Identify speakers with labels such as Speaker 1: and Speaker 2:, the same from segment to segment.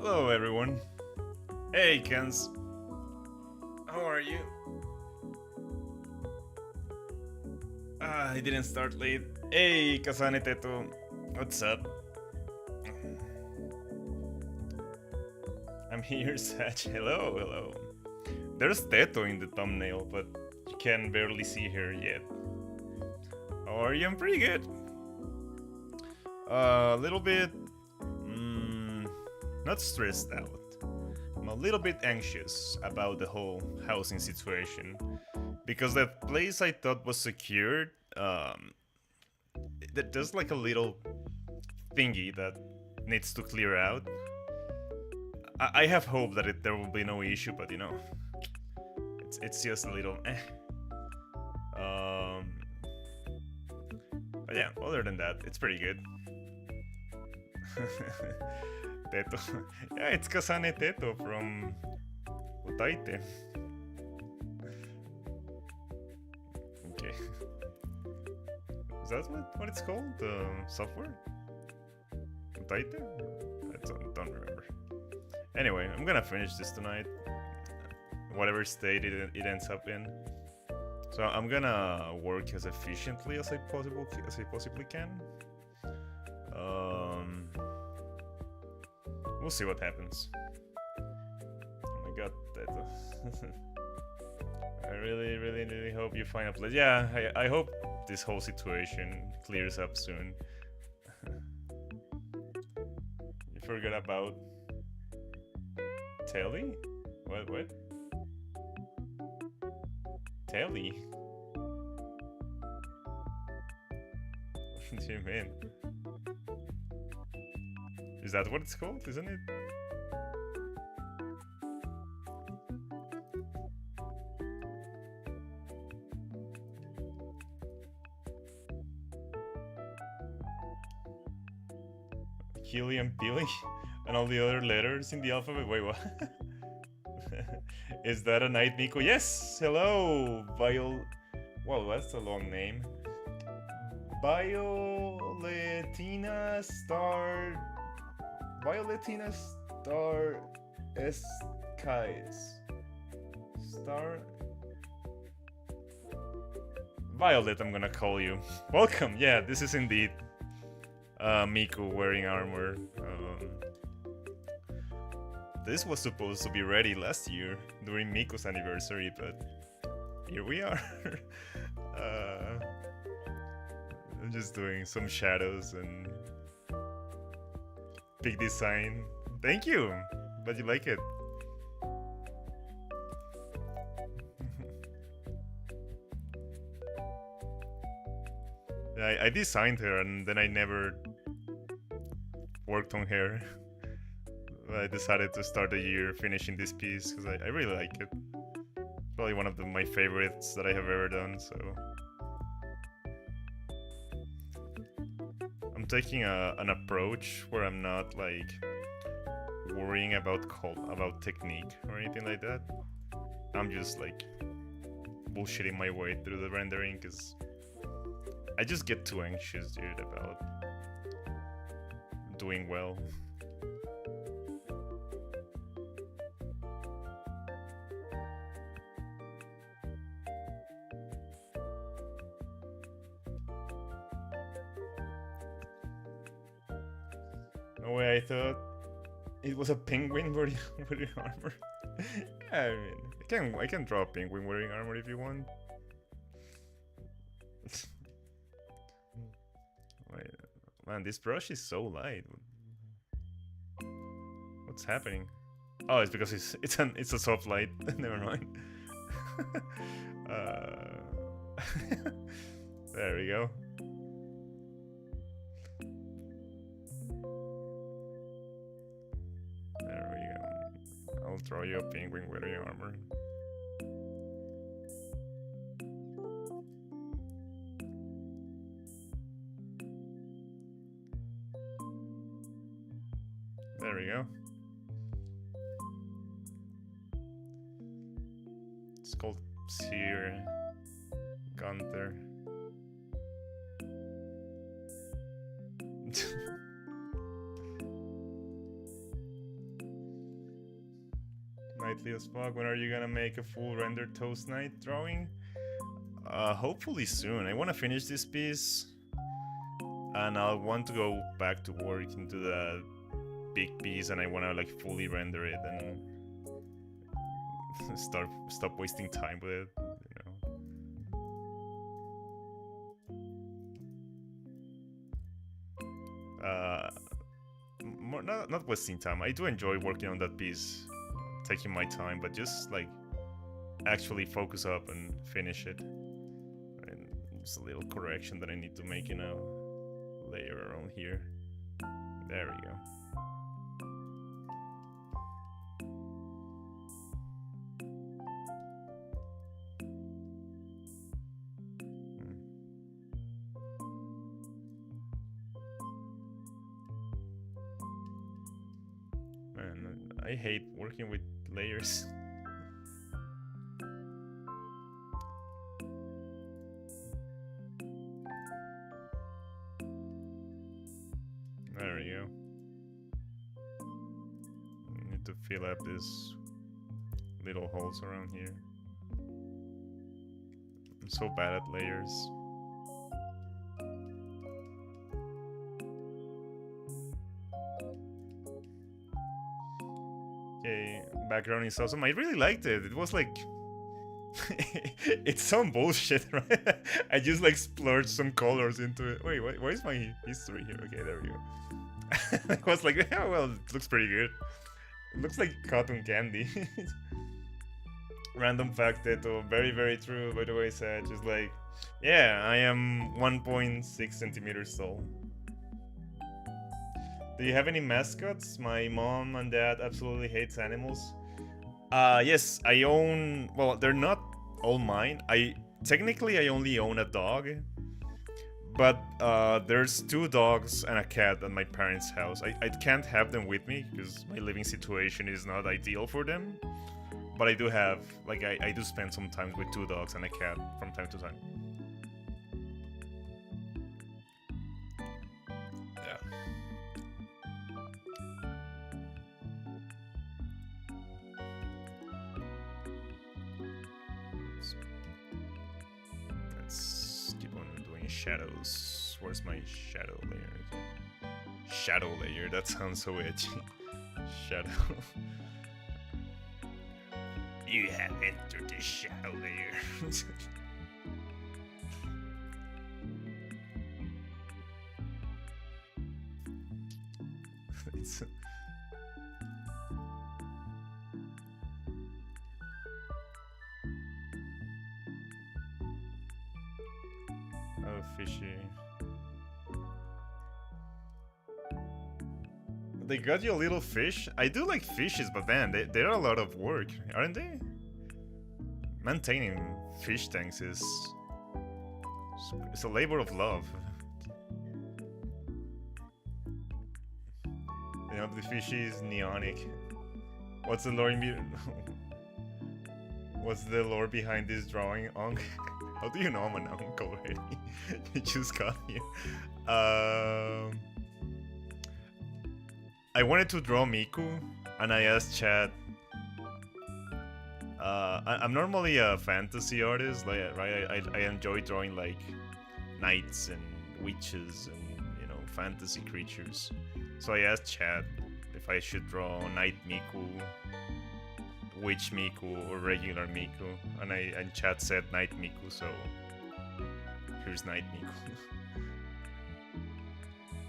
Speaker 1: Hello, everyone. Hey, Kens. How are you? I didn't start late. Hey, Kazane Teto. What's up? I'm here, Sach. Hello, hello. There's Teto in the thumbnail, but you can barely see her yet. How are you? I'm pretty good. A little bit. Not stressed out. I'm a little bit anxious about the whole housing situation because that place I thought was secured, there's like a little thingy that needs to clear out. I have hope that there will be no issue, but you know, it's just a little eh. But yeah, other than that, it's pretty good. Teto. Yeah, it's Kasane Teto from Utaite. Okay. Is that what it's called? The software? Utaite? I don't remember. Anyway, I'm gonna finish this tonight. Whatever state it ends up in. So I'm gonna work as efficiently as I possibly can. We'll see what happens. Oh my god, that I really hope you find a place. Yeah, I hope this whole situation clears up soon. You forgot about Telly? What? Telly? What do you mean? Is that what it's called? Isn't it? Helium Billy? And all the other letters in the alphabet? Wait, what? Is that a night, Nico? Yes! Hello! Well, that's a long name. Violetina Star Skies. Violet, I'm gonna call you. Welcome. Yeah, this is indeed Miku wearing armor. This was supposed to be ready last year during Miku's anniversary, but here we are. I'm just doing some shadows and big design. Thank you, but you like it. I designed her and then I never worked on her. I decided to start the year finishing this piece because I really like it. Probably one of my favorites that I have ever done, so I'm taking an approach where I'm not like worrying about technique or anything like that. I'm just like bullshitting my way through the rendering because I just get too anxious, dude, about doing well. No way, I thought it was a penguin wearing armor. Yeah, I mean, I can draw a penguin wearing armor if you want. Wait, man, this brush is so light. What's happening? Oh, it's because it's a soft light. Never mind. There we go. There we go. I'll draw you a penguin wearing armor. There we go. It's called Seer Gunther. unsightly as fuck. When are you gonna make a full rendered Toast Knight drawing? Hopefully soon. I want to finish this piece, and I'll want to go back to work into the big piece, and I want to like fully render it and stop wasting time with it. Not wasting time. I do enjoy working on that piece, taking my time, but just like actually focus up and finish it. And just a little correction that I need to make in a layer around here. There we go. Man, I hate working with layers. There we go. I need to fill up these little holes around here. I'm so bad at layers. Okay, background is awesome. I really liked it. It was like it's some bullshit, right? I just like splurged some colors into it. Wait, why is my history here? Okay, there we go. I was like, oh, well, it looks pretty good. It looks like cotton candy. Random fact, Teto. Very, very true, by the way, Sag. Just like, yeah, I am 1.6 centimeters tall. Do you have any mascots? My mom and dad absolutely hates animals. Yes, I own... Well, they're not all mine. Technically, I only own a dog. But there's 2 dogs and a cat at my parents' house. I can't have them with me because my living situation is not ideal for them. But I do have... Like, I do spend some time with 2 dogs and a cat from time to time. Shadows. Where's my shadow layer? Shadow layer, that sounds so edgy. Shadow. You have entered the shadow layer. It's... Oh, fishy. They got you a little fish? I do like fishes, but man, they're a lot of work, aren't they? Maintaining fish tanks is... It's a labor of love. You know, the fish is neonic. What's the lore What's the lore behind this drawing, Onk? How do you know I'm an uncle already? You just got here. I wanted to draw Miku, and I asked Chad. I'm normally a fantasy artist, like, right? I enjoy drawing like knights and witches and, you know, fantasy creatures. So I asked Chad if I should draw Knight Miku, Witch Miku, or regular Miku, and Chad said Knight Miku, so here's Knight Miku.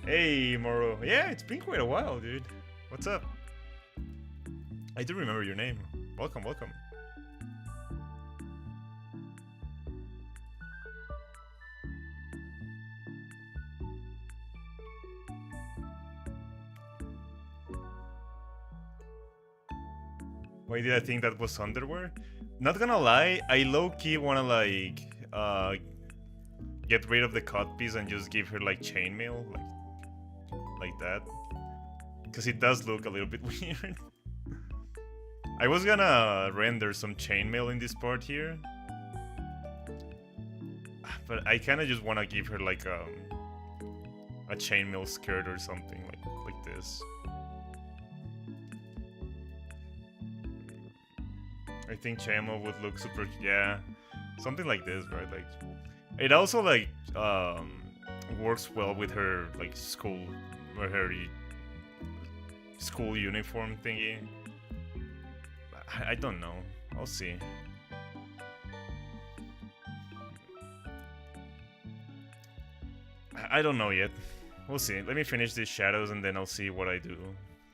Speaker 1: Hey Moro, yeah, it's been quite a while, dude. What's up? I do remember your name. Welcome, welcome. Why did I think that was underwear? Not gonna lie, I low-key wanna like get rid of the cut piece and just give her like chainmail, like that, because it does look a little bit weird. I was gonna render some chainmail in this part here, but I kind of just want to give her like a chainmail skirt or something like this. I think Chamo would look super. Yeah, something like this, right? Like it also like works well with her like school or her school uniform thingy. I don't know. I'll see. I don't know yet. We'll see. Let me finish these shadows and then I'll see what I do.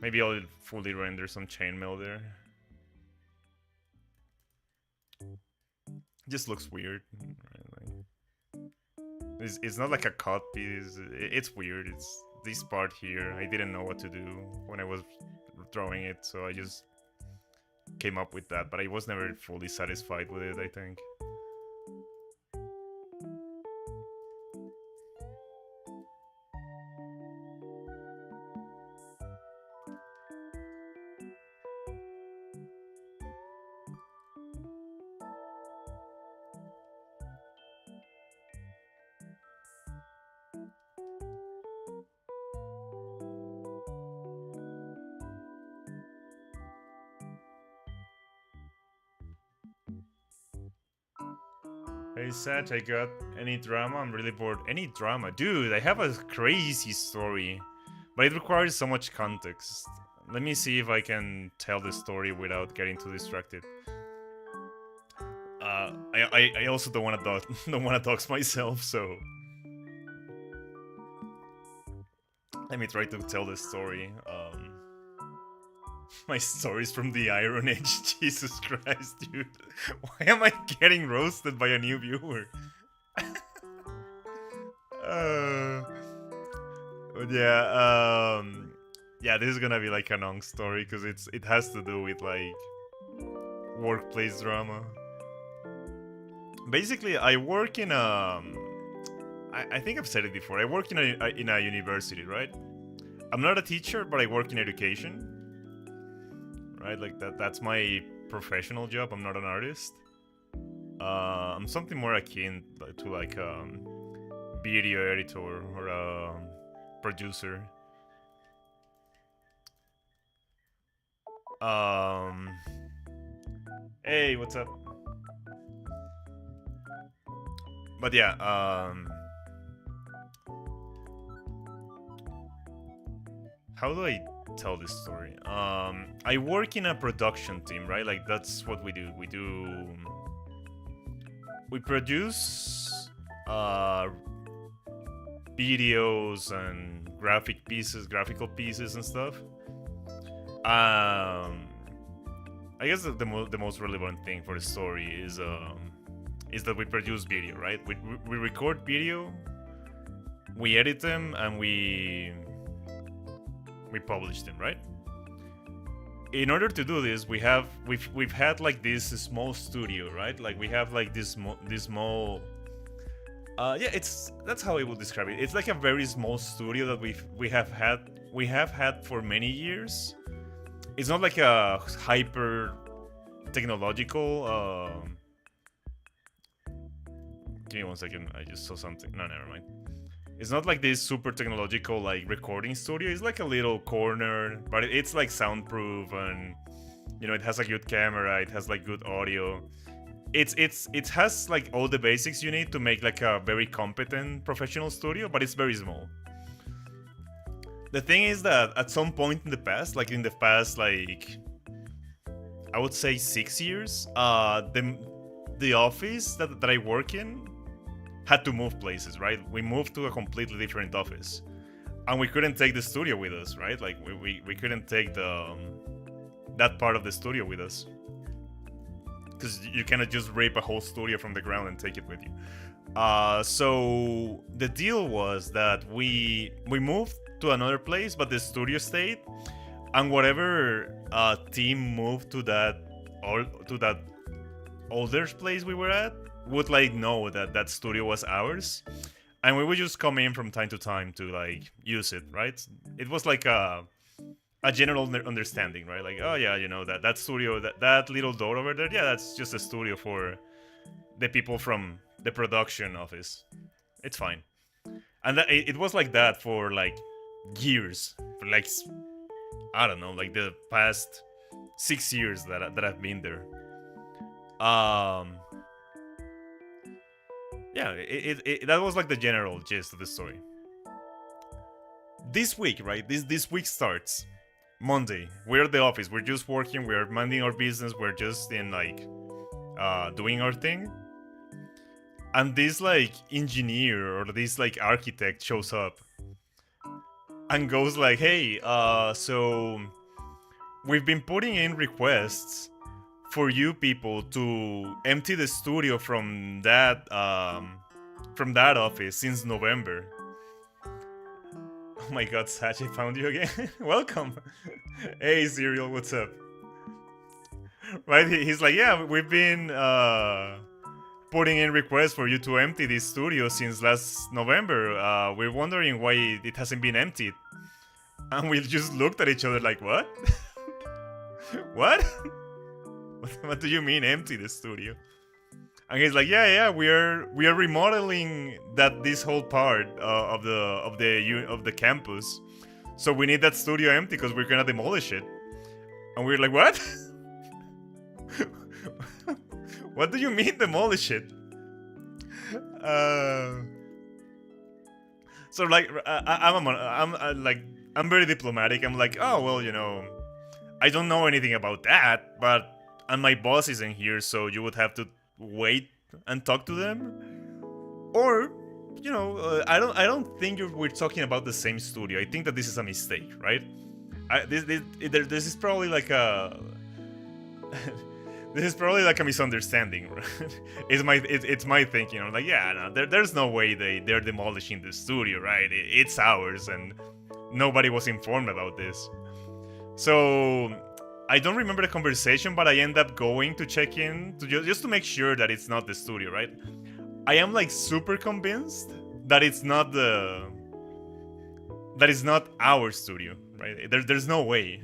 Speaker 1: Maybe I'll fully render some chainmail there. It just looks weird. It's not like a cut piece. It's weird. It's this part here. I didn't know what to do when I was drawing it, so I just came up with that. But I was never fully satisfied with it, I think. Hey Sat, I got any drama? I'm really bored. Any drama? Dude, I have a crazy story. But it requires so much context. Let me see if I can tell the story without getting too distracted. I also don't want to don't want to dox myself, so let me try to tell the story. My stories from the Iron Age. Jesus Christ, dude. Why am I getting roasted by a new viewer? But yeah, yeah, this is gonna be like a long story because it has to do with like workplace drama. Basically, I work in a. I think I've said it before. I work in a university, right? I'm not a teacher, but I work in education. Right, like that's my professional job. I'm not an artist. I'm something more akin to like video editor or a producer. Hey, what's up? But yeah, how do I tell this story? I work in a production team, right? Like that's what we do. We produce videos and graphical pieces and stuff. I guess the most relevant thing for the story is that we produce video, right? We record video, we edit them, and we publish them, right? In order to do this, we've had like this small studio, right? Like we have like this small yeah, that's how I would describe it. It's like a very small studio that we have had for many years. It's not like a hyper technological give me 1 second, I just saw something. No, never mind. It's not like this super technological like recording studio. It's like a little corner, but it's like soundproof, and you know, it has a good camera, it has like good audio. It has like all the basics you need to make like a very competent professional studio, but it's very small. The thing is that at some point in the past, like I would say 6 years, the office that I work in had to move places, right? We moved to a completely different office, and we couldn't take the studio with us, right? Like we couldn't take that part of the studio with us, because you cannot just rip a whole studio from the ground and take it with you. So the deal was that we moved to another place, but the studio stayed, and whatever team moved to that older place we were at would like know that studio was ours, and we would just come in from time to time to like use it, right? It was like a general understanding, right? Like, oh yeah, you know, that studio, that little door over there, yeah, that's just a studio for the people from the production office. It's fine. And it was like that for like years, for like, I don't know, like the past 6 years that I've been there. Um, yeah, that was like the general gist of the story. This week, right? This week starts Monday. We're at the office. We're just working. We're minding our business. We're just in like doing our thing. And this like engineer or this like architect shows up and goes like, "Hey, so we've been putting in requests for you people to empty the studio from that office since November." Oh my god, Satch, I found you again. Welcome. Hey, Serial, what's up? Right, he's like, yeah, we've been putting in requests for you to empty this studio since last November. We're wondering why it hasn't been emptied. And we just looked at each other like, what? What? What do you mean empty the studio? And he's like, yeah, we are remodeling this whole part of the campus, so we need that studio empty because we're gonna demolish it. And we're like, what? What do you mean demolish it? So like, I'm very diplomatic. I'm like, oh well, I don't know anything about that, and my boss isn't here, so you would have to wait and talk to them, or I don't think we're talking about the same studio. I think that this is a mistake, right? This is probably like a this is probably like a misunderstanding, right? It's my thinking. I'm like, yeah, no, there's no way they're demolishing the studio, right? It's ours, and nobody was informed about this. So I don't remember the conversation, but I end up going to check in just to make sure that it's not the studio, right? I am like super convinced that it's not our studio, right? There's no way.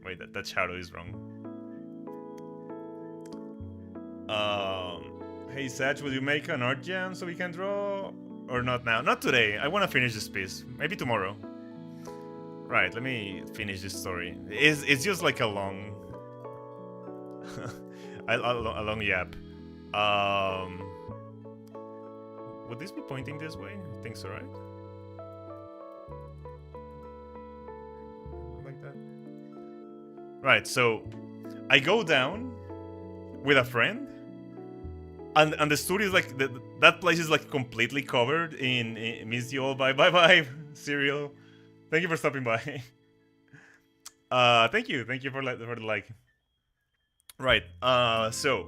Speaker 1: Wait, that shadow is wrong. Hey Satch, will you make an art jam so we can draw? Or not now? Not today. I want to finish this piece. Maybe tomorrow. Right, let me finish this story. It's just like a long... a long yap. Would this be pointing this way? I think so, right? Like that? Right, so I go down with a friend, and the studio is like... that place is like completely covered in miss you all. Bye, Serial. Thank you for stopping by. Thank you for the like. Right. So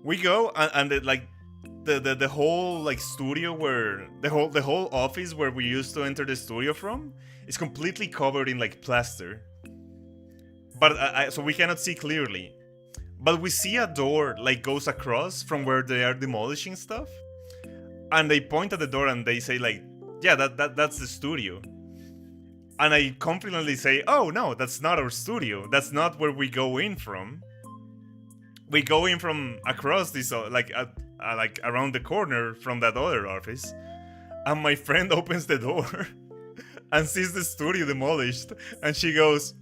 Speaker 1: we go and the whole like studio where the whole office where we used to enter the studio from is completely covered in like plaster. But so we cannot see clearly. But we see a door like goes across from where they are demolishing stuff, and they point at the door and they say like, yeah, that's the studio. And I confidently say, oh no, that's not our studio. That's not where we go in from. We go in from across this, like around the corner from that other office. And my friend opens the door and sees the studio demolished. And she goes,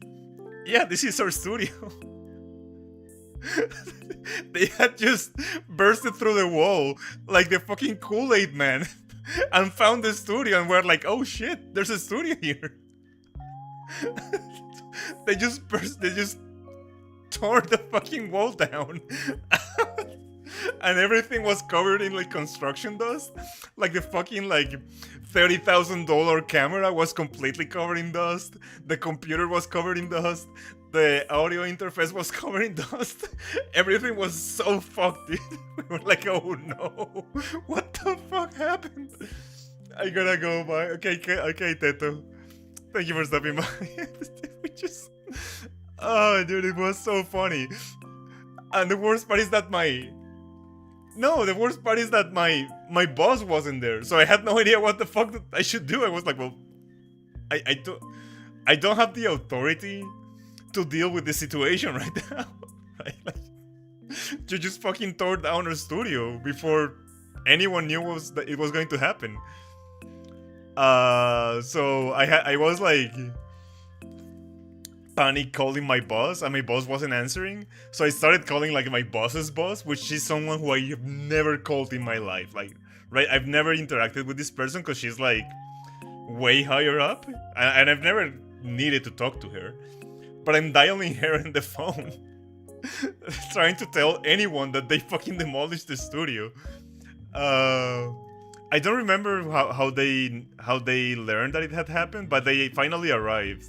Speaker 1: yeah, this is our studio. They had just bursted through the wall like the fucking Kool-Aid man. And found the studio, and we're like, oh shit, there's a studio here. They just tore the fucking wall down. And everything was covered in like construction dust. Like the fucking like $30,000 camera was completely covered in dust. The computer was covered in dust. The audio interface was covered in dust. Everything was so fucked, dude. We were like, oh no, what the fuck happened? I gotta go by. Okay, Teto. Thank you for stopping by. We just... Oh, dude, it was so funny. And the worst part is that my boss wasn't there. So I had no idea what the fuck I should do. I was like, well, I don't have the authority to deal with the situation right now. Right? Like, you just fucking tore down our studio before anyone knew it was going to happen. So I was like, panic calling my boss, and my boss wasn't answering. So I started calling like my boss's boss, which is someone who I have never called in my life. Like, right, I've never interacted with this person because she's like way higher up, and I've never needed to talk to her. But I'm dialing her on the phone, trying to tell anyone that they fucking demolished the studio. I don't remember how they learned that it had happened, but they finally arrived,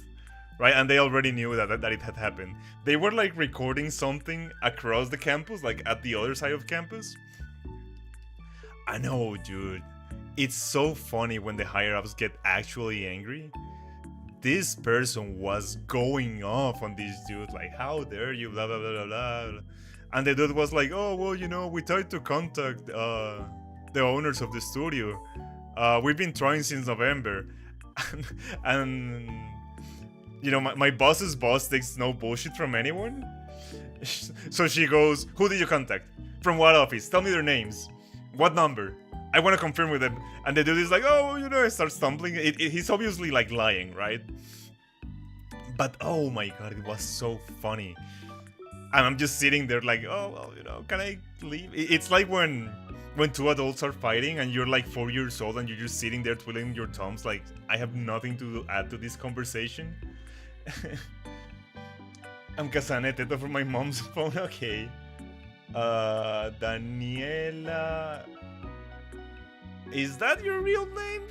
Speaker 1: right? And they already knew that it had happened. They were like recording something across the campus, like at the other side of campus. I know, dude. It's so funny when the higher ups get actually angry. This person was going off on this dude, like, how dare you, blah blah blah blah blah. And the dude was like, oh well, you know, we tried to contact the owners of the studio. We've been trying since November. and you know, my boss's boss takes no bullshit from anyone. So she goes, who did you contact? From what office? Tell me their names. What number? I want to confirm with them. And the dude is like, oh, you know, I start stumbling. He's obviously like lying, right? But oh my god, it was so funny. And I'm just sitting there like, oh, well, you know, can I leave? It's like when two adults are fighting and you're like 4 years old and you're just sitting there twiddling your thumbs like, I have nothing to add to this conversation. I'm Casaneteto from my mom's phone. Okay. Daniela. Is that your real name?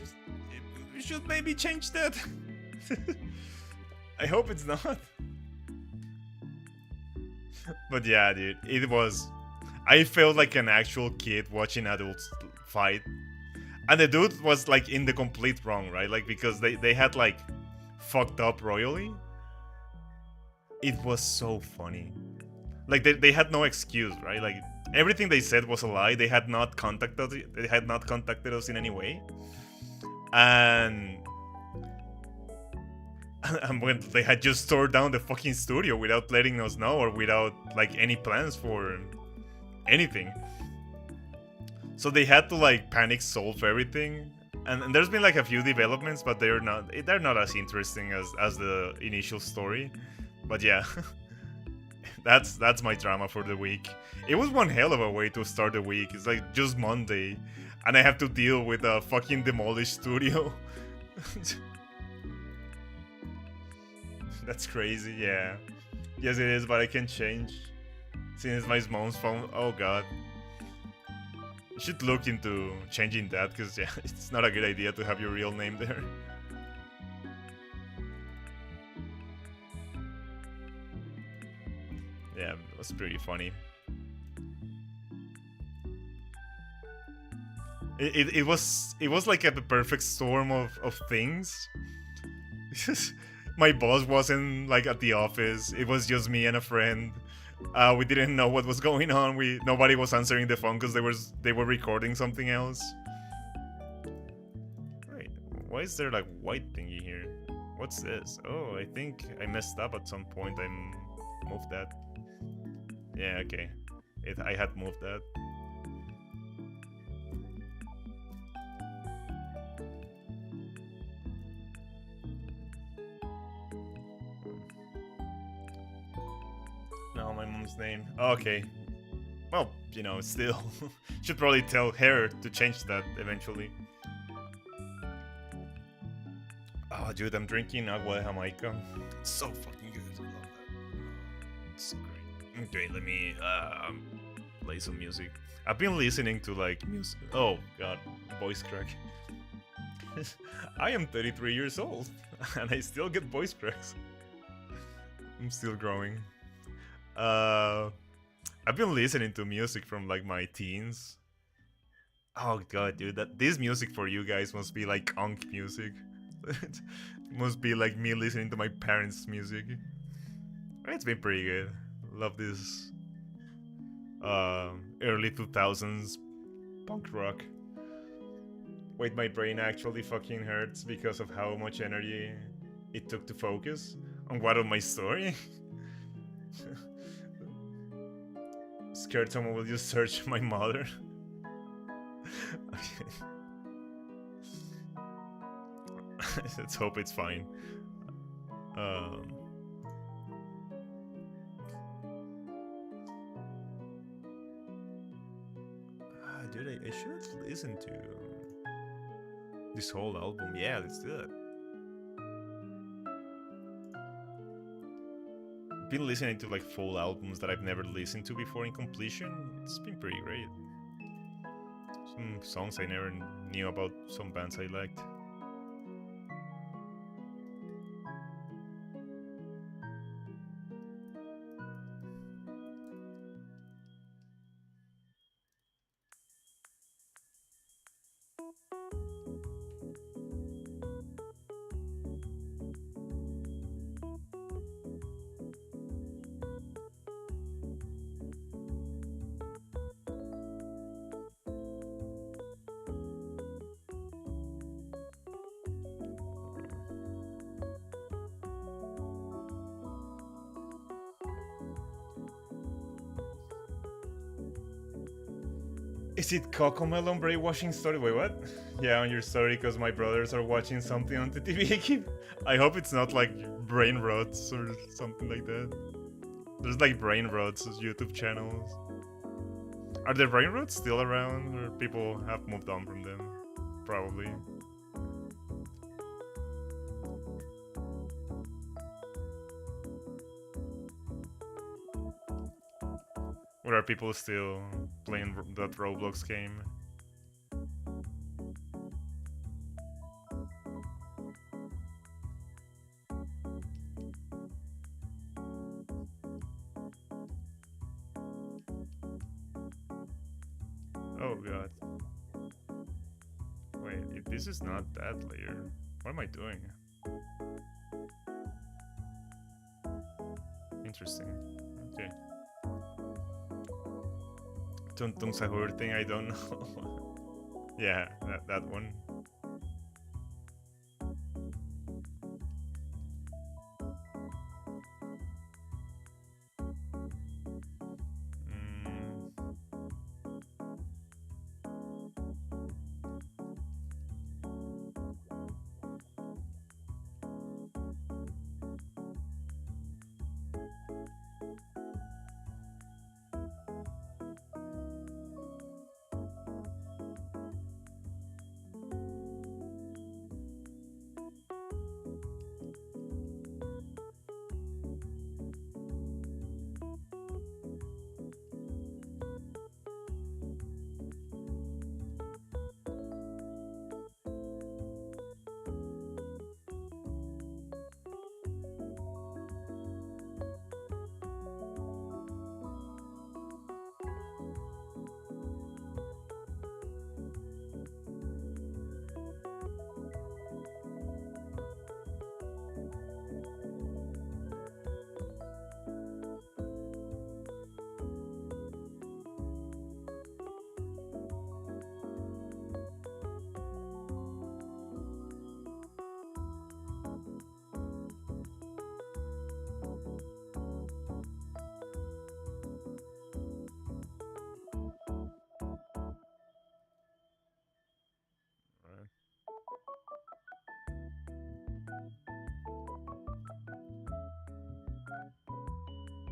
Speaker 1: You should maybe change that. I hope it's not. But yeah, dude, it was. I felt like an actual kid watching adults fight. And the dude was like in the complete wrong, right? Like, because they had like fucked up royally. It was so funny. Like they had no excuse, right? Like everything they said was a lie. They had not contacted us in any way. And when they had just tore down the fucking studio without letting us know or without like any plans for anything. So they had to like panic solve everything. And there's been like a few developments, but they're not as interesting as the initial story. But yeah, that's my drama for the week. It was one hell of a way to start the week. It's like just Monday, and I have to deal with a fucking demolished studio. That's crazy, yeah. Yes, it is, but I can change. Since my mom's phone. Oh god. You should look into changing that, because yeah, it's not a good idea to have your real name there. Yeah, it was pretty funny. It was like a perfect storm of things. My boss wasn't like at the office. It was just me and a friend. We didn't know what was going on. Nobody was answering the phone because they were recording something else. Wait, why is there like white thingy here? What's this? Oh, I think I messed up at some point. I moved that. Yeah, okay. I had moved that. No, my mom's name. Okay. Well, you know, still. Should probably tell her to change that eventually. Oh, dude, I'm drinking agua de Jamaica. It's so fucking good. I love that. It's so great. Okay, let me play some music. I've been listening to like music. Oh god, voice crack. I am 33 years old and I still get voice cracks. I'm still growing. I've been listening to music from like my teens. Oh god, dude, this music for you guys must be like unk music. It must be like me listening to my parents' music. It's been pretty good. Love this early 2000s punk rock. Wait, my brain actually fucking hurts because of how much energy it took to focus on what of my story. Scared someone will just search my mother. Okay. Let's hope it's fine. should listen to this whole album. Yeah, let's do it. Been listening to like full albums that I've never listened to before in completion. It's been pretty great. Some songs I never knew about, some bands I liked. Is it Cocomelon brainwashing story? Wait, what? Yeah, on your story, because my brothers are watching something on the TV. I keep. I hope it's not like brain rots or something like that. There's like brain rots YouTube channels. Are the brain rots still around, or people have moved on from them? Probably. Or are people still playing that Roblox game? Oh god. Wait, if this is not that layer, what am I doing? Interesting. Okay. Tung Tung Sahur thing, I don't know. Yeah, that one.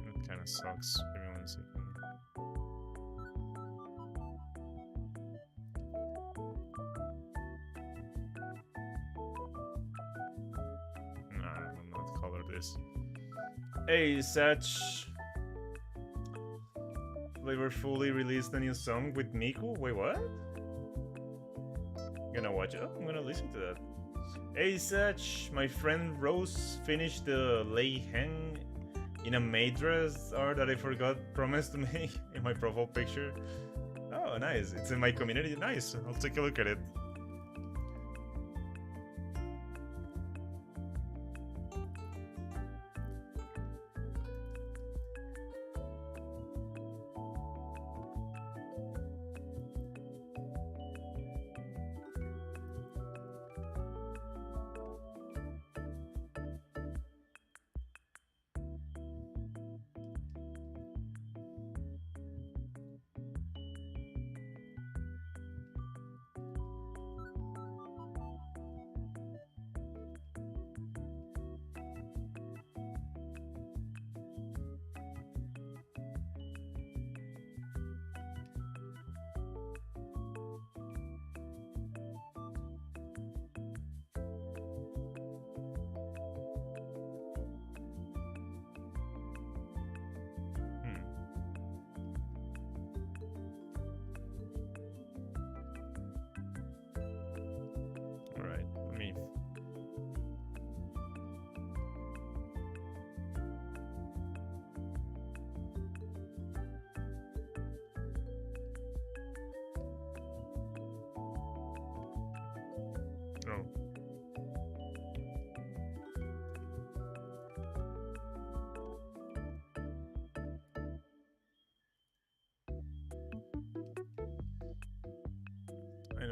Speaker 1: It kind of sucks. Give me 1 second. Nah, I will not color this. Hey, Satch. They were fully released a new song with Miku? Wait, what? Gonna watch it? Oh, I'm gonna listen to that. Hey, Satch. My friend Rose finished the Lei Heng in a maid dress art that I forgot promised to make in my profile picture. Oh, nice. It's in my community. Nice. I'll take a look at it.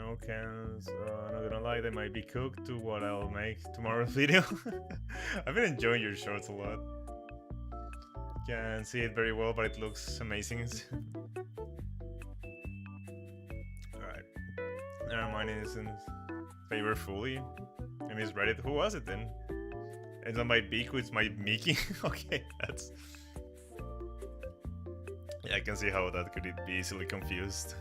Speaker 1: No cans. Not gonna lie, they might be cooked to what I'll make tomorrow's video. I've been enjoying your shorts a lot. Can't see it very well, but it looks amazing. Alright. Now mine is in favor fully. And he's ready. Who was it then? It's not my Biku, it's my Mickey. Okay, that's... Yeah, I can see how that could be easily confused.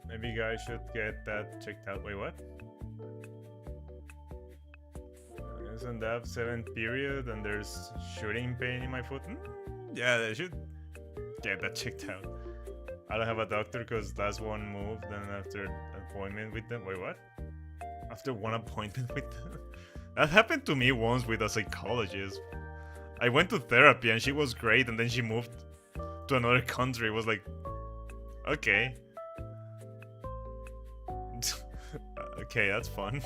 Speaker 1: Maybe you guys should get that checked out. Wait, what? Isn't that 7th period and there's shooting pain in my foot? Yeah, they should get that checked out. I don't have a doctor because last one moved and after an appointment with them. Wait, what? After one appointment with them? That happened to me once with a psychologist. I went to therapy and she was great and then she moved to another country. It was like, okay. Okay, that's fun.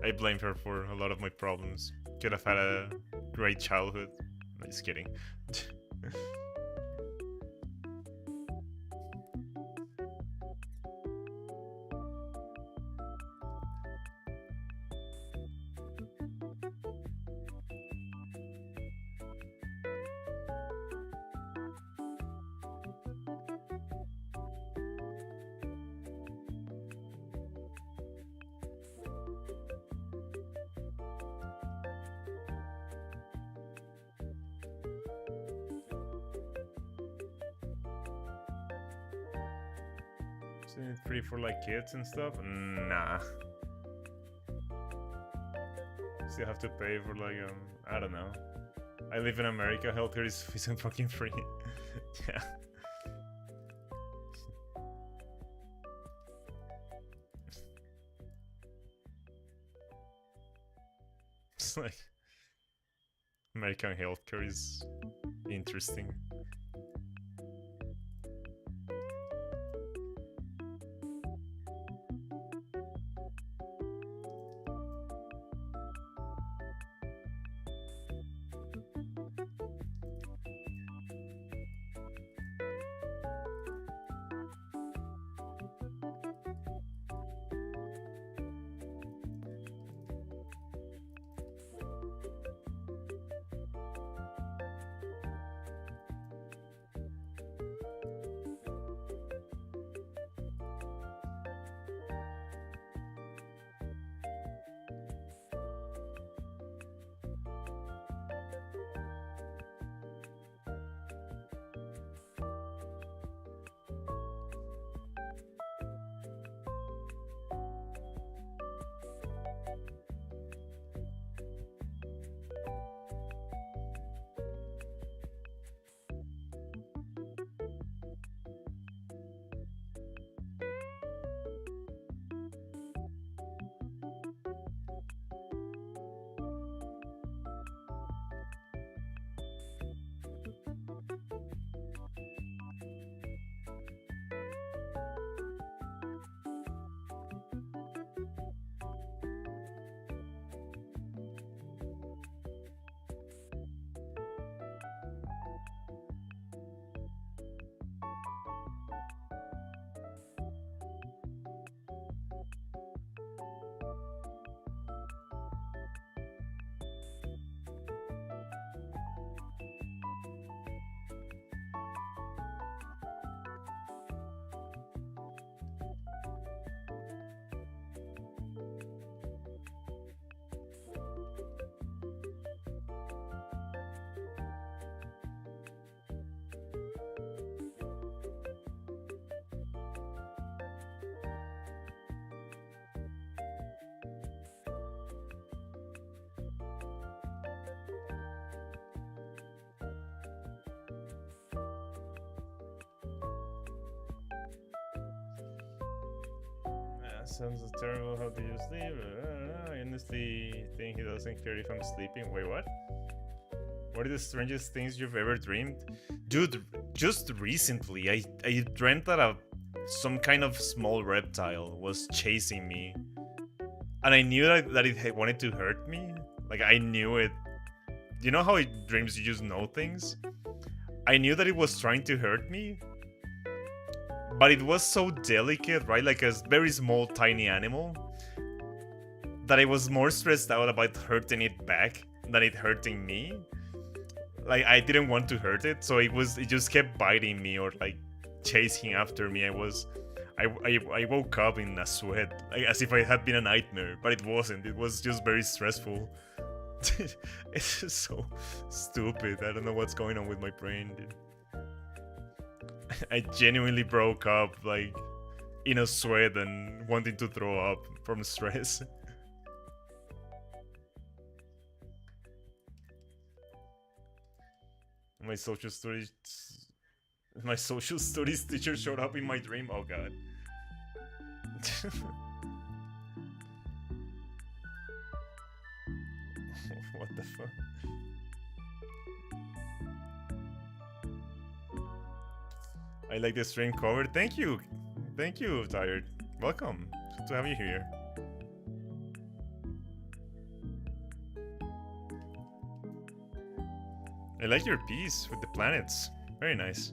Speaker 1: I blame her for a lot of my problems. Could have had a great childhood. I'm just kidding. Isn't it free for like kids and stuff? Nah. Still have to pay for like I don't know. I live in America. Healthcare isn't fucking free. Yeah. It's like American healthcare is interesting. Sounds terrible. How do you sleep? I honestly think he doesn't care if I'm sleeping. Wait, what? What are the strangest things you've ever dreamed? Dude, just recently, I dreamt that some kind of small reptile was chasing me. And I knew that it wanted to hurt me. Like, I knew it. You know how in dreams you just know things? I knew that it was trying to hurt me. But it was so delicate, right? Like a very small, tiny animal. That I was more stressed out about hurting it back than it hurting me. Like, I didn't want to hurt it, so it just kept biting me or like chasing after me. I woke up in a sweat, like as if I had been a nightmare, but it wasn't. It was just very stressful. It's just so stupid. I don't know what's going on with my brain, dude. I genuinely broke up, like, in a sweat and wanting to throw up from stress. My social studies teacher showed up in my dream. Oh god. What the fuck? I like the stream cover. Thank you, Tired. Welcome. Good to have you here. I like your piece with the planets. Very nice.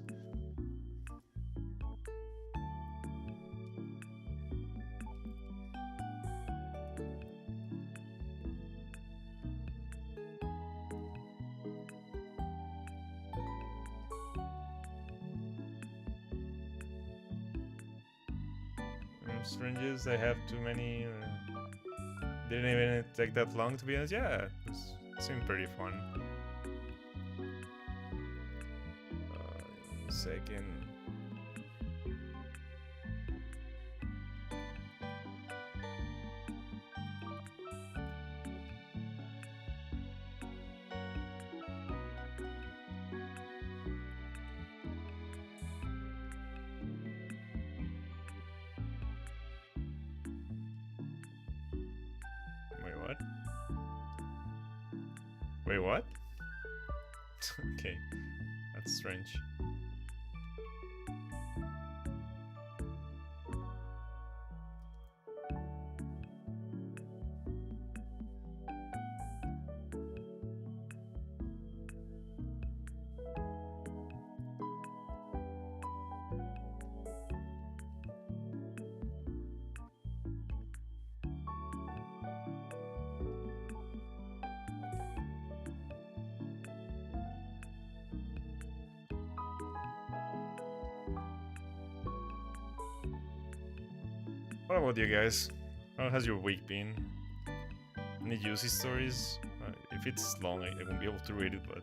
Speaker 1: Syringes, I have too many. Didn't even take that long, to be honest. Yeah, it seemed pretty fun. Second. Wait, what? Okay, that's strange. What about you guys? How has your week been? Any juicy stories? If it's long, I won't be able to read it, but...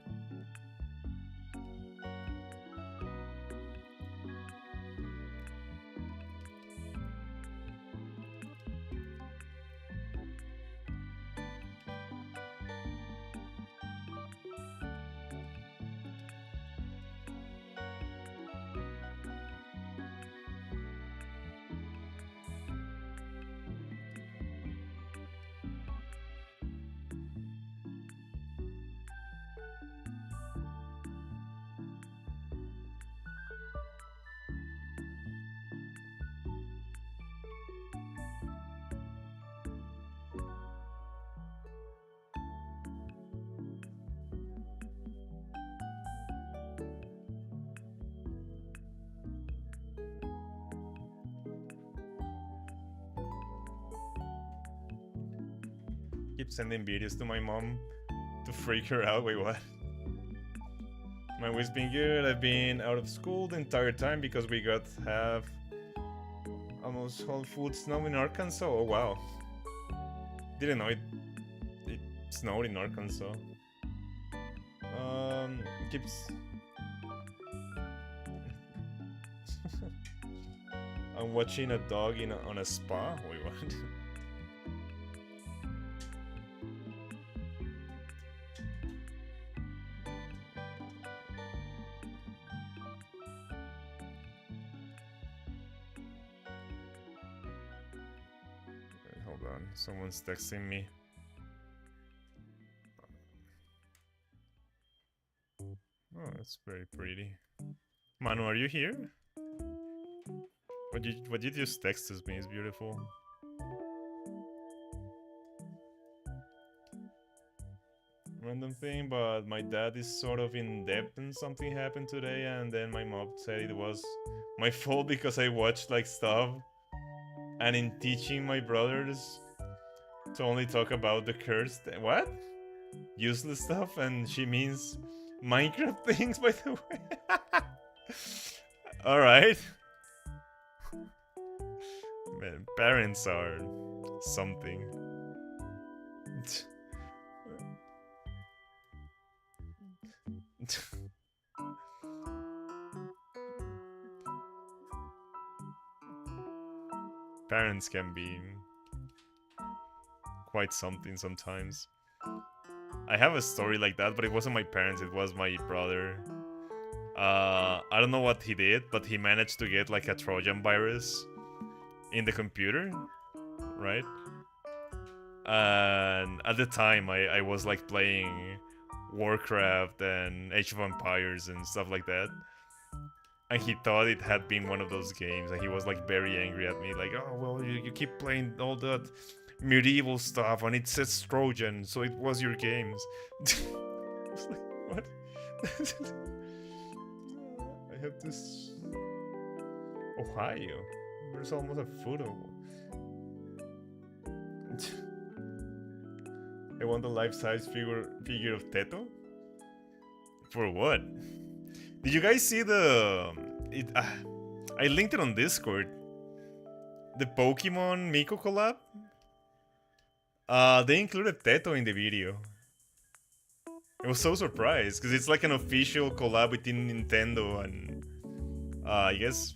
Speaker 1: Keep sending videos to my mom to freak her out. Wait, what? My week's been good. I've been out of school the entire time because we got almost whole food snow in Arkansas. Oh wow. Didn't know it snowed in Arkansas. Keeps I'm watching a dog on a spa. Wait, what? on, someone's texting me. Oh, that's very pretty. Manu, are you here? What you just texted me is beautiful. Random thing, but my dad is sort of in debt and something happened today, and then my mom said it was my fault because I watched like stuff, and in teaching my brothers to only talk about the cursed what? Useless stuff, and she means Minecraft things, by the way. Alright. Man, parents are something. Parents can be quite something sometimes. I have a story like that, but it wasn't my parents, it was my brother. I don't know what he did, but he managed to get like a Trojan virus in the computer, right? And at the time, I was like playing Warcraft and Age of Empires and stuff like that. And he thought it had been one of those games, and he was like very angry at me, like, oh, well, you keep playing all that medieval stuff, and it says Trojan, so it was your games. I was like, what? I have this... Ohio? There's almost a photo. I want a life-size figure of Teto? For what? Did you guys see the... I linked it on Discord. The Pokemon Miko collab? They included Teto in the video. I was so surprised, because it's like an official collab between Nintendo and... I guess...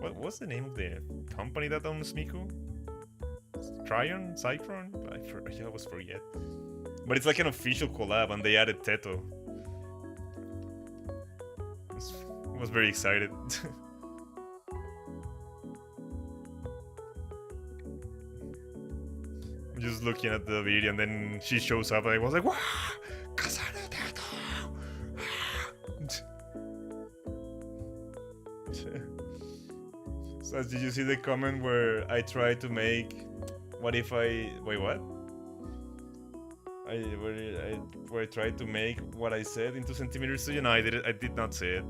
Speaker 1: What's the name of the company that owns Miko? Tryon? Cycron? I always forget. But it's like an official collab, and they added Teto. I was very excited. I'm just looking at the video, and then she shows up, and I was like, wow! So did you see the comment where I tried to make... What if I... Wait, what? Where I tried to make what I said into centimeters. So, you know, I did not say it.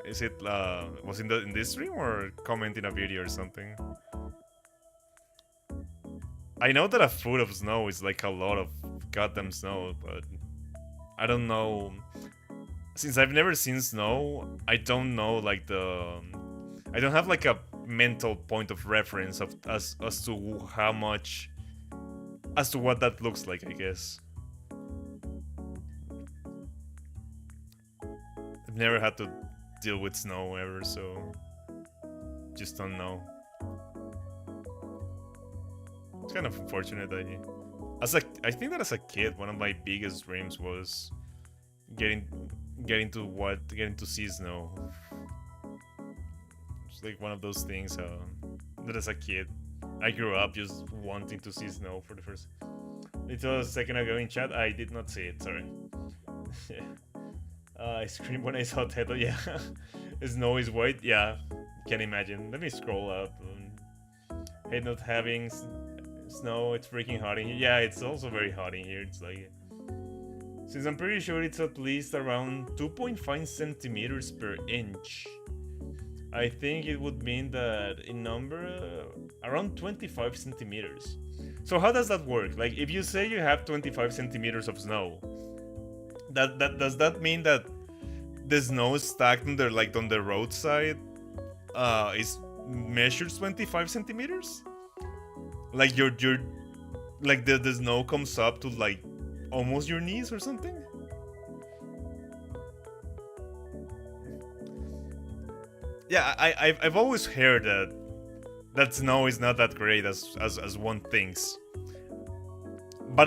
Speaker 1: Is it was in this stream or comment in a video or something? I know that a foot of snow is like a lot of goddamn snow, but I don't know. Since I've never seen snow, I don't know like I don't have like a mental point of reference of as to how much, as to what that looks like, I guess. I've never had to deal with snow ever, so just don't know. It's kind of unfortunate. I think that as a kid, one of my biggest dreams was getting to see snow. It's like one of those things that as a kid I grew up just wanting to see snow for the first. It was a second ago in chat. I did not see it. Sorry. I screamed when I saw Teto. Yeah, snow is white. Yeah, can imagine. Let me scroll up. Hate not having snow. It's freaking hot in here. Yeah, it's also very hot in here. It's like, since I'm pretty sure it's at least around 2.5 centimeters per inch. I think it would mean that in number around 25 centimeters. So how does that work? Like, if you say you have 25 centimeters of snow, does that mean that the snow stacked on the roadside is measures 25 centimeters? Like your like the snow comes up to like almost your knees or something? Yeah, I've always heard that snow is not that great as one thinks. But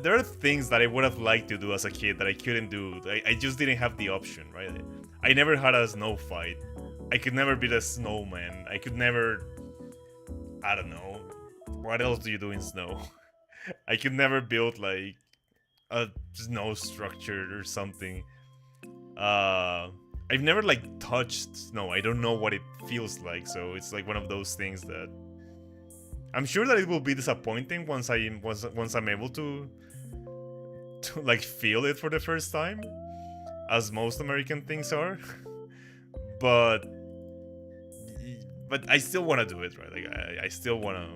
Speaker 1: there are things that I would have liked to do as a kid that I couldn't do. I just didn't have the option, right? I never had a snow fight. I could never be the snowman. I could never... I don't know. What else do you do in snow? I could never build like a snow structure or something. I've never like touched snow. I don't know what it feels like, so it's like one of those things that I'm sure that it will be disappointing once I'm able to like feel it for the first time, as most American things are. but I still want to do it, right? Like I still want to,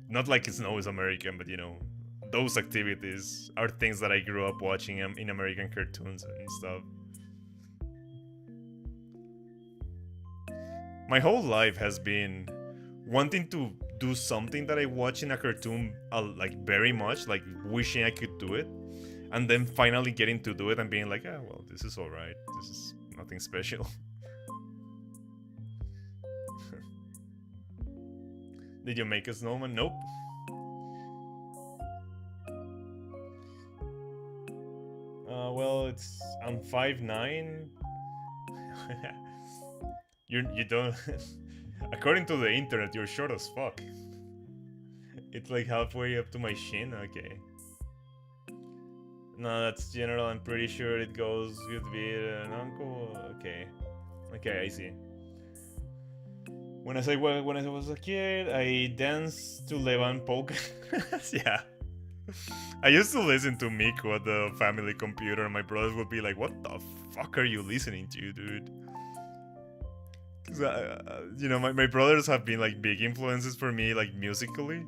Speaker 1: not like it's always American, but you know, those activities are things that I grew up watching in American cartoons and stuff. My whole life has been wanting to do something that I watch in a cartoon like very much, like wishing I could do it, and then finally getting to do it and being like, ah, well, this is alright. This is nothing special. Did you make a snowman? Nope. Well, I'm 5'9". You don't. According to the internet, you're short as fuck. It's like halfway up to my shin. Okay. No, that's general. I'm pretty sure it goes with beard and uncle. Okay. Okay, I see. When I was a kid, I danced to Levan polka. Yeah. I used to listen to Miku at the family computer, and my brothers would be like, "What the fuck are you listening to, dude?" You know, my brothers have been like big influences for me, like musically.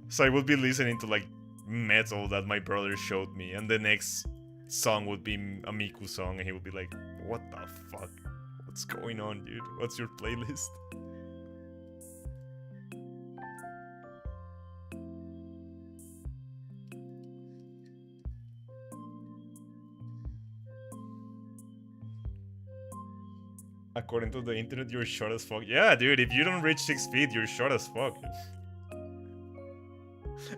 Speaker 1: So I would be listening to like metal that my brother showed me, and the next song would be a Miku song, and he would be like, "What the fuck? What's going on, dude? What's your playlist?" According to the internet, you're short as fuck. Yeah, dude, if you don't reach 6 feet, you're short as fuck.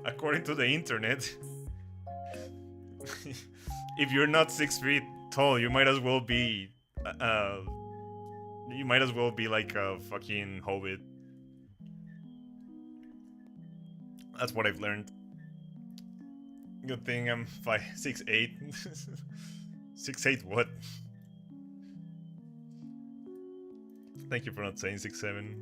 Speaker 1: According to the internet, if you're not 6 feet tall, you might as well be like a fucking hobbit. That's what I've learned. Good thing I'm 6'8". 6'8" what? Thank you for not saying 6'7".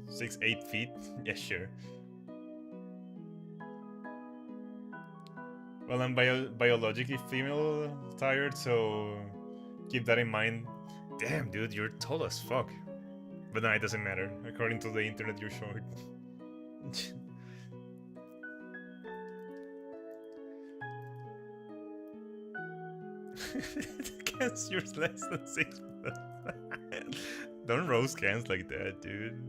Speaker 1: Six, 8 feet? Yeah, sure. Well, I'm biologically female tired, so keep that in mind. Damn, dude, you're tall as fuck. But no, it doesn't matter. According to the internet, you're short. Cans, you're less than 6 foot. Don't roast cans like that, dude.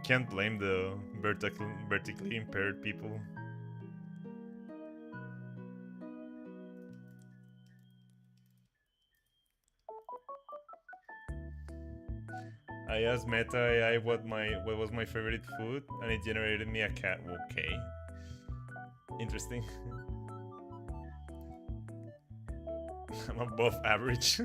Speaker 1: Can't blame the vertically impaired people. I asked Meta AI what was my favorite food, and it generated me a cat. Okay, interesting. I'm above average.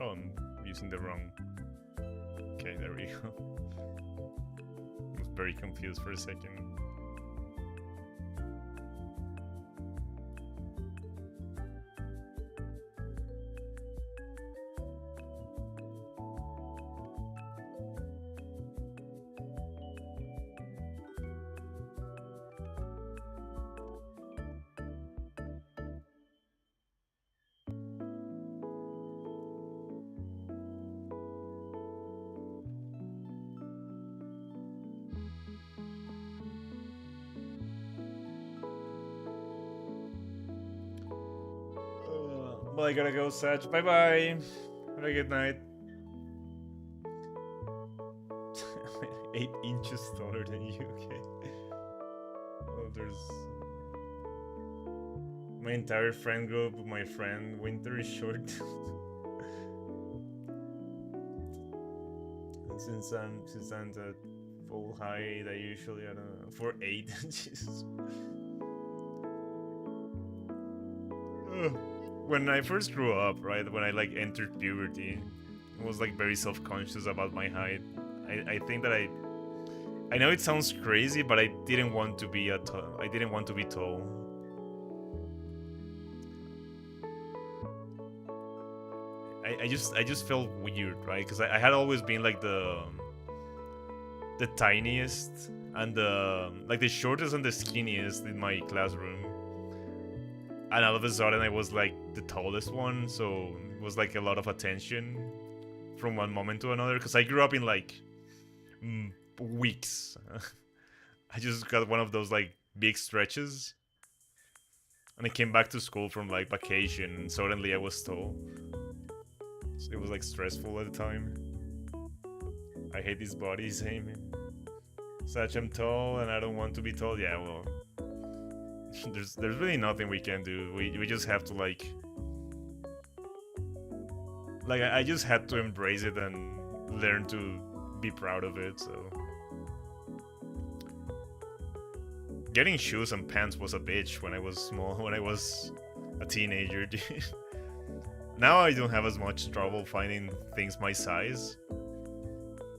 Speaker 1: Oh, I'm using the wrong. Okay, there we go. I was very confused for a second. Well, I gotta go, Saj. Bye bye. Have a good night. 8 inches taller than you, okay. Well, there's my entire friend group. My friend Winter is short. since I'm at full height, I usually, I don't know, for 8 inches. When I first grew up, right, when I like entered puberty, I was like very self-conscious about my height. I think that I know it sounds crazy, but I didn't want to be I didn't want to be tall. I just felt weird, right? Because I had always been like the tiniest and the shortest and the skinniest in my classroom. And all of a sudden I was like the tallest one, so it was like a lot of attention from one moment to another. Because I grew up in like weeks. I just got one of those like big stretches. And I came back to school from like vacation and suddenly I was tall. So it was like stressful at the time. I hate this body, same. Such I'm tall and I don't want to be tall. Yeah, well, there's really nothing we can do. We just have to like I just had to embrace it and learn to be proud of it. So getting shoes and pants was a bitch when I was small, when I was a teenager. Now I don't have as much trouble finding things my size.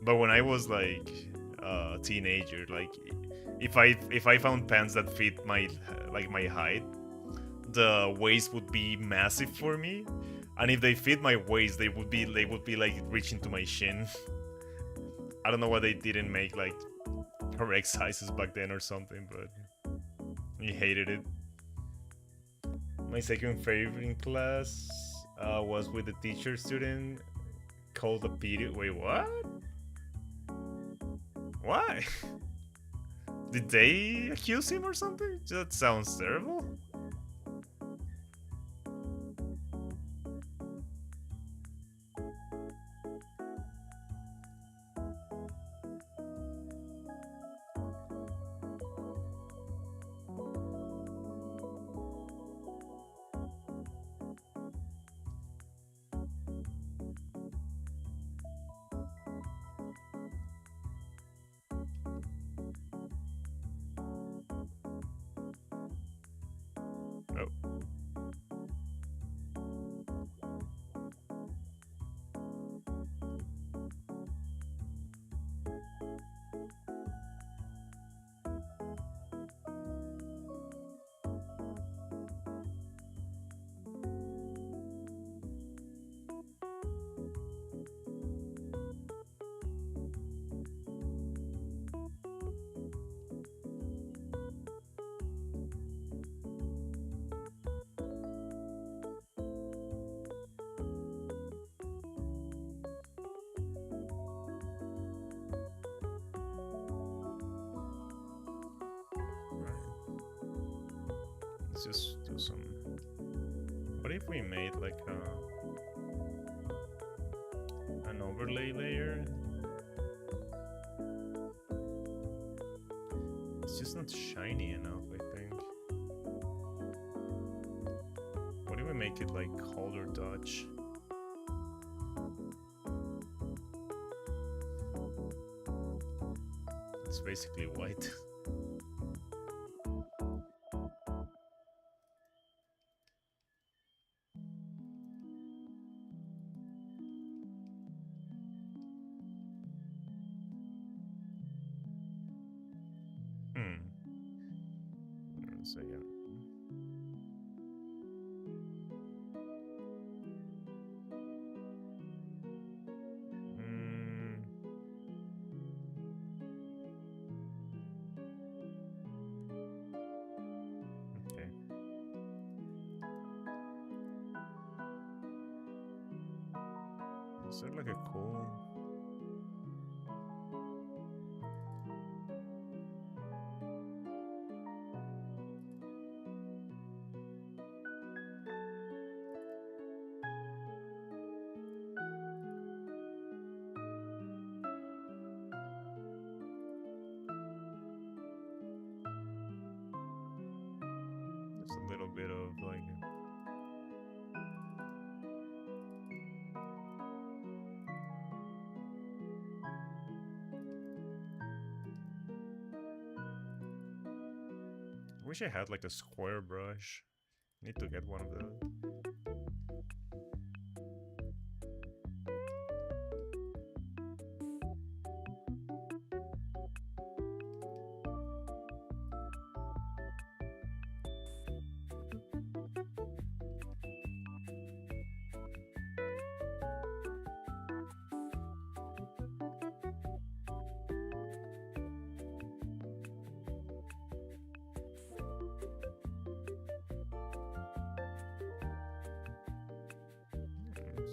Speaker 1: But when I was like a teenager, like if I found pants that fit my my height, the waist would be massive for me, and if they fit my waist, they would be like reaching to my shin. I don't know why they didn't make like correct sizes back then or something, but I hated it. My second favorite class was with a teacher student called a period. Wait, what? Why? Did they accuse him or something? That sounds terrible. Let's just do some. What if we made like an overlay layer? It's just not shiny enough, I think. What if we make it like color dodge? It's basically white. second. Okay. Is there like a cool? Just a little bit of like. Wish I had like a square brush. Need to get one of those.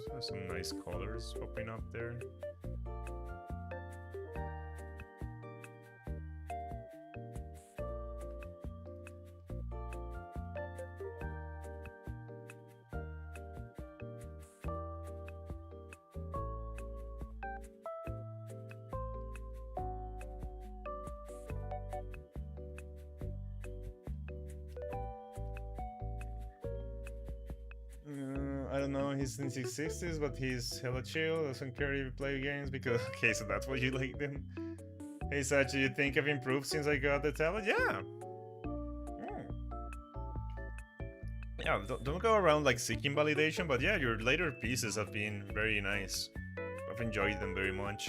Speaker 1: So some nice colors popping up there. I don't know, he's in his 60s, but he's hella chill, doesn't care if you play games because... Okay, so that's what you like then? Hey Sachi, you think I've improved since I got the tablet? Yeah! Yeah, don't go around like seeking validation, but yeah, your later pieces have been very nice. I've enjoyed them very much.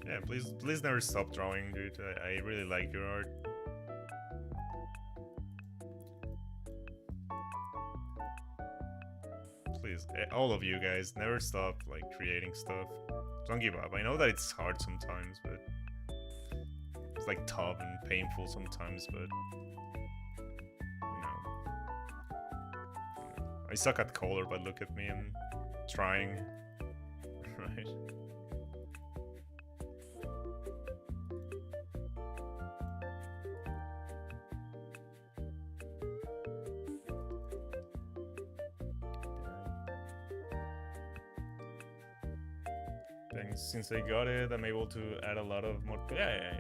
Speaker 1: Yeah, please never stop drawing, dude. I really like your art. Please, all of you guys, never stop like creating stuff. Don't give up. I know that it's hard sometimes, but it's like tough and painful sometimes, but you know. I suck at color, but look at me, I'm trying. Right. Since I got it, I'm able to add a lot of more. Yeah,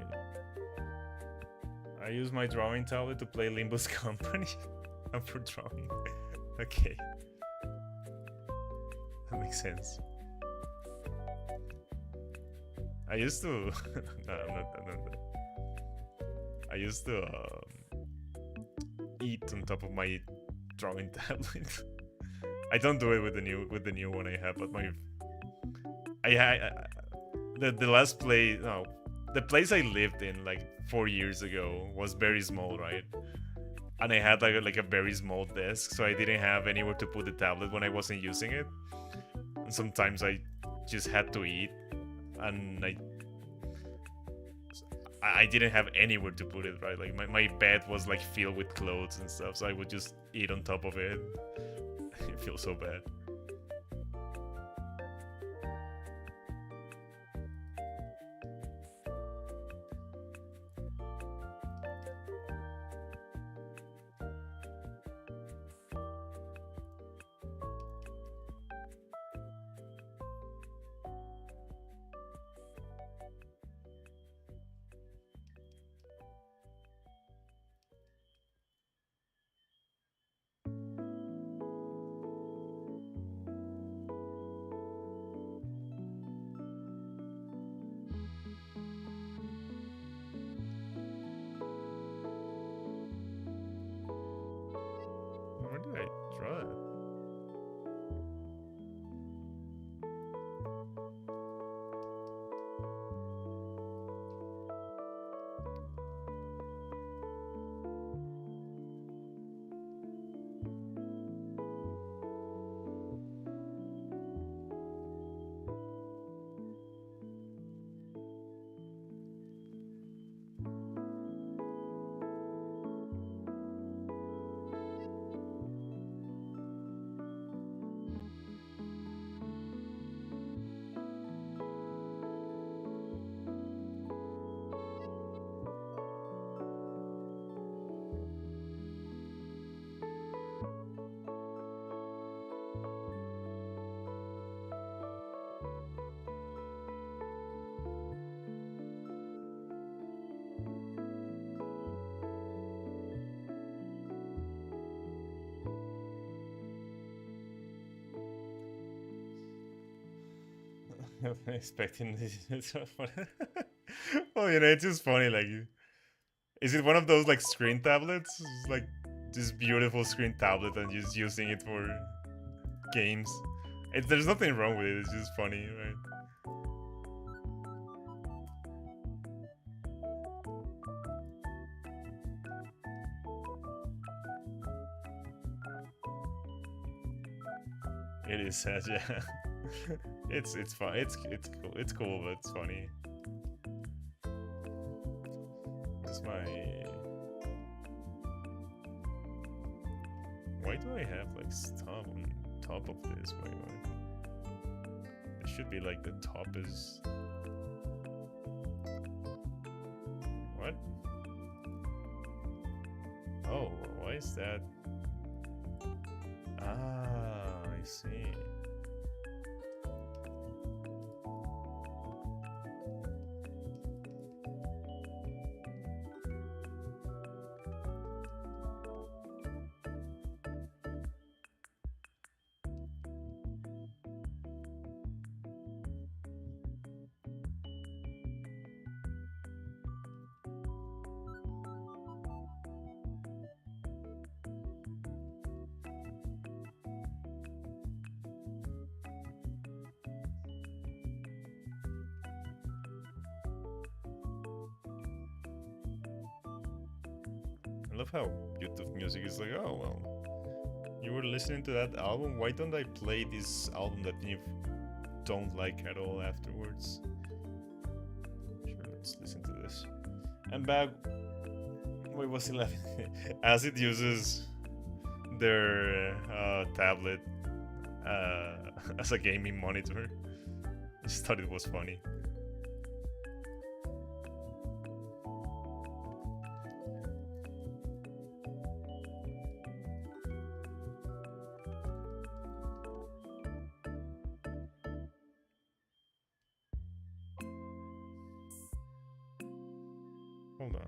Speaker 1: I use my drawing tablet to play Limbo's Company. I'm for drawing. Okay, that makes sense. I used to. No, I'm not. I used to eat on top of my drawing tablet. I don't do it with the new one I have, but my. The last place, no, the place I lived in like 4 years ago was very small, right? And I had like a very small desk, so I didn't have anywhere to put the tablet when I wasn't using it. And sometimes I just had to eat, and I didn't have anywhere to put it, right? Like my bed was like filled with clothes and stuff, so I would just eat on top of it. It feels so bad. Where did I draw it? I'm expecting this. Well, you know, it's just funny. Like, is it one of those like screen tablets? It's like this beautiful screen tablet and just using it for games. There's nothing wrong with it. It's just funny, right? It is sad, yeah. It's fun. It's cool, but it's funny. That's my. Why do I have like stuff on top of this? Wait. It should be like the top is. What? Oh, why is that? Ah, I see. I love how YouTube music is like, oh well, you were listening to that album, why don't I play this album that you don't like at all afterwards? Sure, let's listen to this. I'm back. Wait, what's 11? As it uses their tablet as a gaming monitor. I just thought it was funny. Hold on.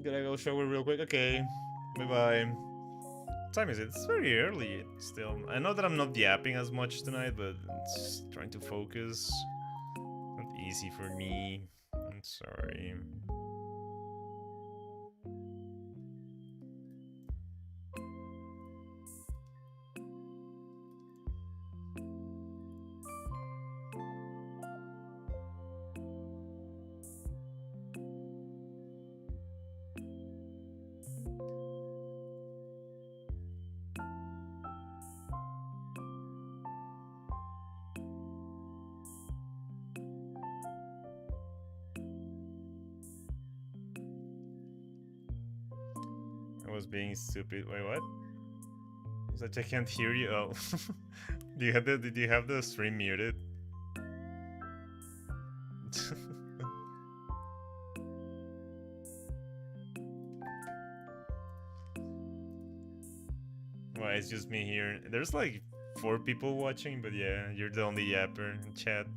Speaker 1: Gotta go shower real quick. Okay. Bye bye. What time is it? It's very early still. I know that I'm not yapping as much tonight, but it's trying to focus. Not easy for me. I'm sorry. I was being stupid. Wait, what? I can't hear you. Oh, did you have the stream muted? Well, it's just me here. There's like 4 people watching, but yeah, you're the only yapper in chat.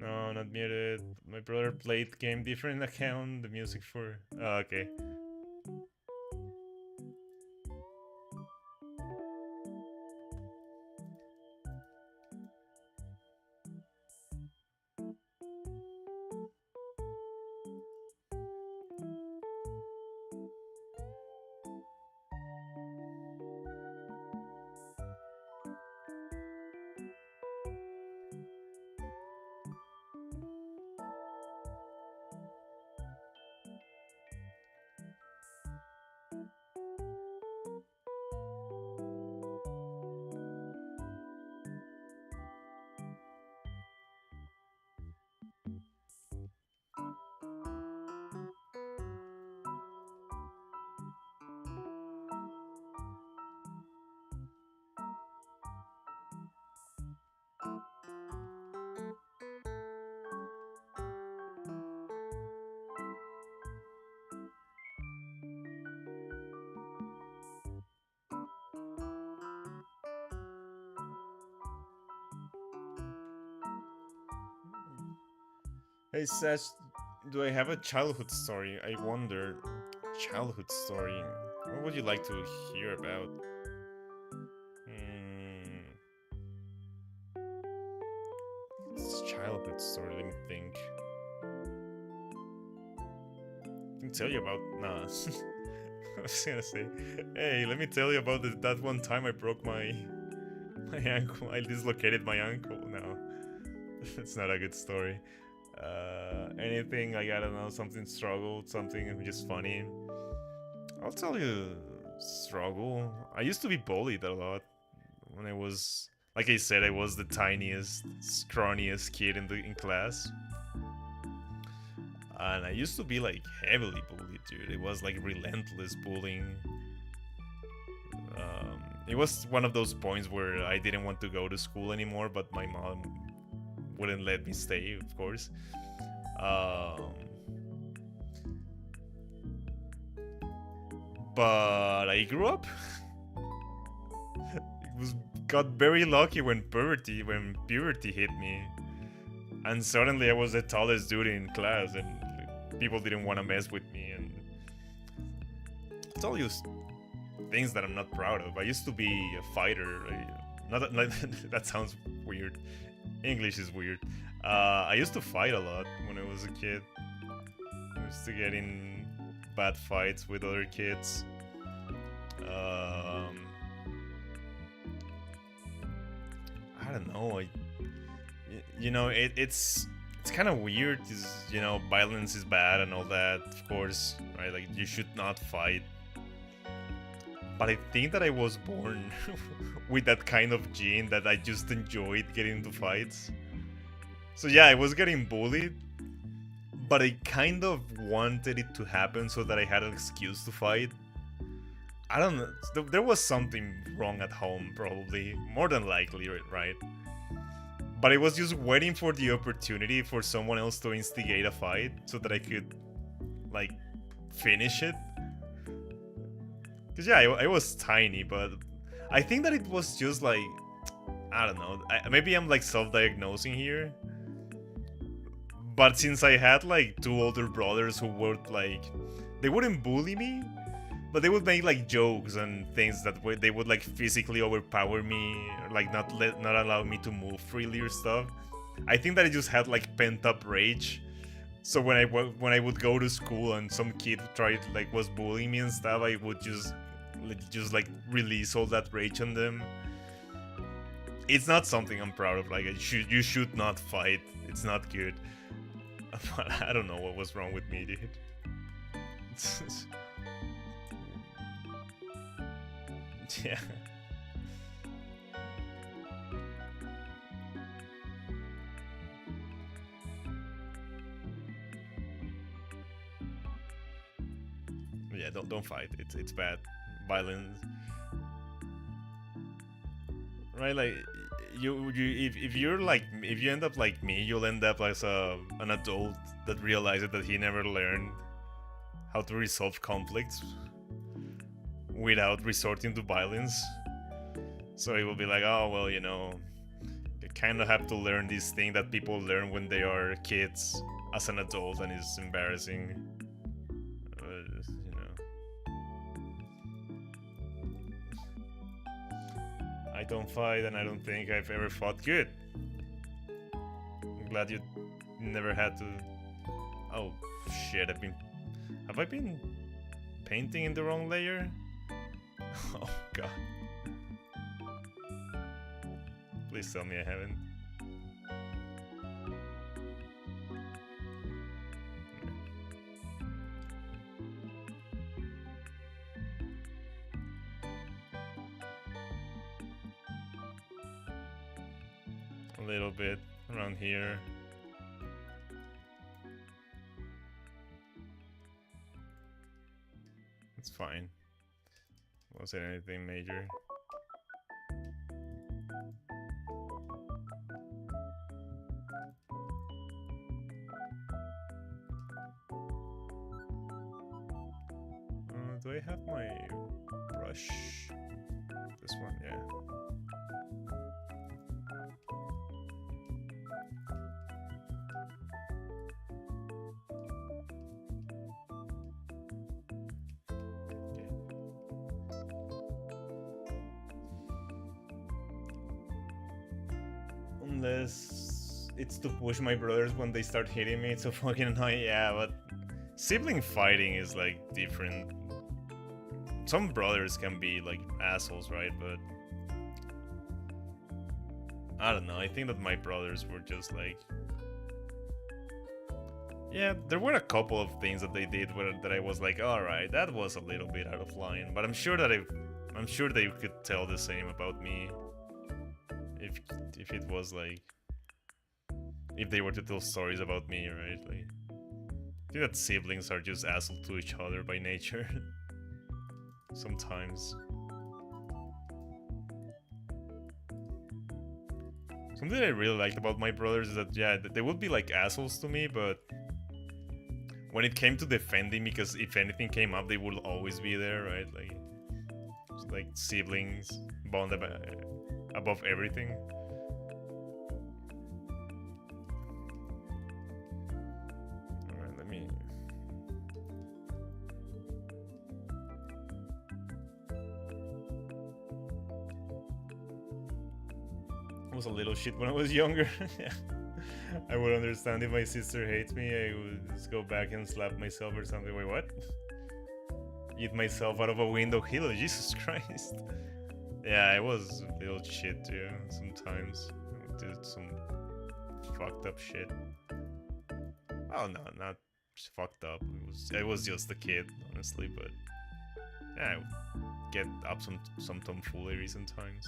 Speaker 1: No, not muted. My brother played game different account, the music for... Oh, okay. Hey Sash, do I have a childhood story? I wonder. Childhood story. What would you like to hear about? It's childhood story. Let me think. I can tell you about. Nah. I was gonna say, hey, let me tell you about that one time I broke my ankle. I dislocated my ankle. No, it's not a good story. Anything like I don't know, something struggled, something just funny. I'll tell you, struggle. I used to be bullied a lot when I was, like I said, I was the tiniest, scrawniest kid in class. And I used to be like heavily bullied, dude. It was like relentless bullying. It was one of those points where I didn't want to go to school anymore, but my mom wouldn't let me stay, of course. But I grew up. Got very lucky when puberty hit me, and suddenly I was the tallest dude in class, and people didn't want to mess with me. And it's all just things that I'm not proud of. I used to be a fighter. That sounds weird. English is weird. I used to fight a lot when I was a kid. I used to get in bad fights with other kids. I don't know. It's kind of weird. Violence is bad and all that, of course, right? Like, you should not fight. But I think that I was born with that kind of gene that I just enjoyed getting into fights. So yeah, I was getting bullied, but I kind of wanted it to happen so that I had an excuse to fight. I don't know. There was something wrong at home, probably. More than likely, right? But I was just waiting for the opportunity for someone else to instigate a fight so that I could, like, finish it. Because, yeah, I was tiny, but I think that it was just, like, I don't know. Maybe I'm, like, self-diagnosing here. But since I had, like, two older brothers who would, like, they wouldn't bully me, but they would make like jokes and things that they would like physically overpower me, or like not allow me to move freely or stuff. I think that I just had like pent up rage. So when I would go to school and some kid was bullying me and stuff, I would just like release all that rage on them. It's not something I'm proud of. Like, you should not fight. It's not good. But I don't know what was wrong with me, dude. Yeah. Yeah, don't fight. It's bad. Violence. Right, like if you end up like me, you'll end up as an adult that realizes that he never learned how to resolve conflicts without resorting to violence. So it will be like, oh well, you kind of have to learn this thing that people learn when they are kids as an adult, and it's embarrassing. I don't fight, and I don't think I've ever fought. Good. I'm glad you never had to. Oh shit! Have I been painting in the wrong layer? Oh god. Please tell me I haven't. A little bit around here. It's fine. Wasn't anything major. Do I have my brush? This one, yeah. Unless it's to push my brothers when they start hitting me, it's so fucking annoying. Yeah, but sibling fighting is like different. Some brothers can be like assholes, right? But I don't know. I think that my brothers were just like, yeah, there were a couple of things that they did that I was like, all right, that was a little bit out of line. But I'm sure that I'm sure they could tell the same about me if it was like, if they were to tell stories about me, right? Like, I think that siblings are just assholes to each other by nature. Sometimes. Something I really liked about my brothers is that, yeah, they would be like assholes to me, but when it came to defending me, because if anything came up, they would always be there, right? Like siblings bond above everything. Alright, let me... I was a little shit when I was younger. Yeah. I would understand if my sister hates me, I would just go back and slap myself or something. Wait, what? Eat myself out of a window. Hello, Jesus Christ. Yeah, I was a little shit too, sometimes. I did some fucked up shit. Oh no, not fucked up. I was just a kid, honestly, but yeah, I would get up some tomfoolery sometimes.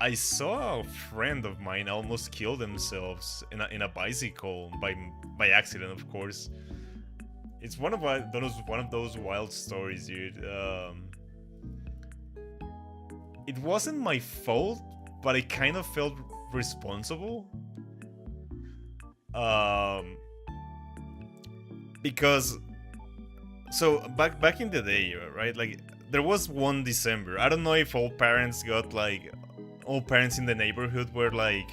Speaker 1: I saw a friend of mine almost kill themselves in a bicycle by accident, of course. It's one of those wild stories, dude. It wasn't my fault, but I kind of felt responsible. Because so back in the day, right? Like there was one December. I don't know if all parents in the neighborhood were like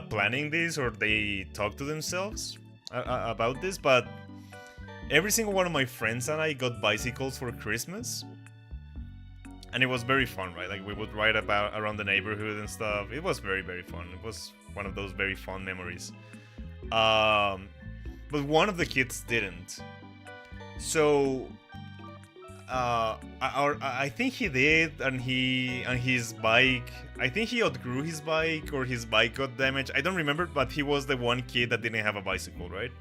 Speaker 1: planning this, or they talked to themselves about this, but every single one of my friends and I got bicycles for Christmas, and it was very fun, right? Like we would ride around the neighborhood and stuff. It was very, very fun. It was one of those very fun memories. But one of the kids didn't. So I think he did, and his bike, I think he outgrew his bike, or his bike got damaged. I don't remember, but he was the one kid that didn't have a bicycle, right?